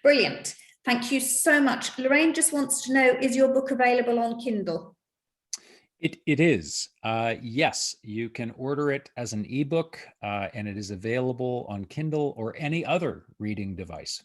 Brilliant. Thank you so much. Lorraine just wants to know, is your book available on Kindle? It is. Yes, you can order it as an ebook, and it is available on Kindle or any other reading device.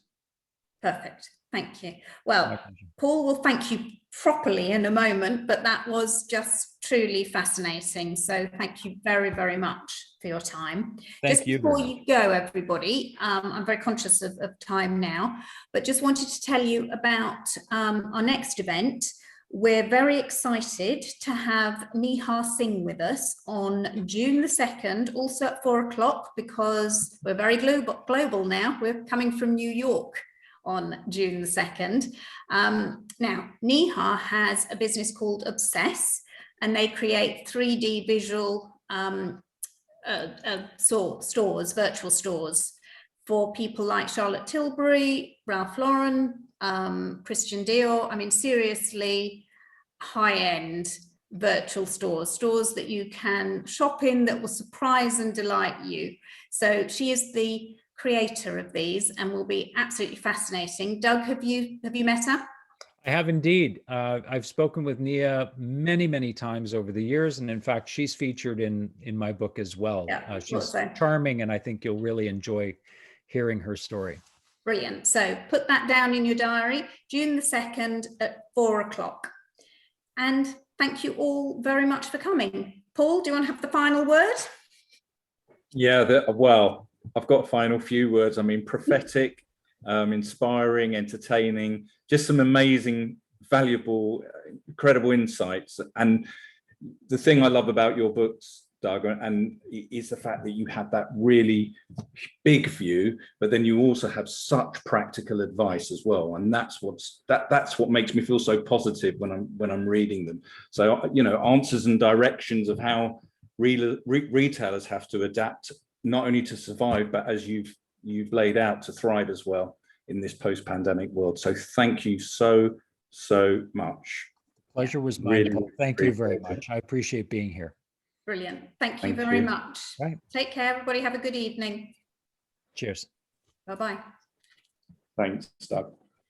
Perfect. Thank you. Well, Paul will thank you properly in a moment, but that was just truly fascinating. So thank you very, very much for your time. Thank you. Before you go, everybody, I'm very conscious of time now, but just wanted to tell you about our next event. We're very excited to have Neha Singh with us on June the 2nd, also at 4 o'clock, because we're very global now. We're coming from New York on June the 2nd. Now, Neha has a business called Obsess, and they create 3D visual stores, virtual stores, for people like Charlotte Tilbury, Ralph Lauren, Christian Dior. I mean, seriously, high-end virtual stores that you can shop in that will surprise and delight you. So she is the creator of these and will be absolutely fascinating. Doug, have you met her? I have indeed. I've spoken with Nia many, many times over the years, and in fact, she's featured in my book as well. Yeah, she's charming, and I think you'll really enjoy hearing her story. Brilliant. So put that down in your diary, June the 2nd at 4 o'clock. And thank you all very much for coming. Paul, do you want to have the final word? Yeah, well, I've got a final few words. I mean, prophetic, inspiring, entertaining, just some amazing, valuable, incredible insights. And the thing I love about your books, Doug, and is the fact that you have that really big view, but then you also have such practical advice as well, and that's what makes me feel so positive when I'm reading them. So, you know, answers and directions of how retailers have to adapt, not only to survive, but as you've laid out, to thrive as well in this post-pandemic world. So thank you so much. Pleasure was mine, Really, Paul. Thank you very much. I appreciate being here. Brilliant. Thank you Thank very you. much. Right. Take care, everybody. Have a good evening. Cheers. Bye-bye. Thanks, Doug.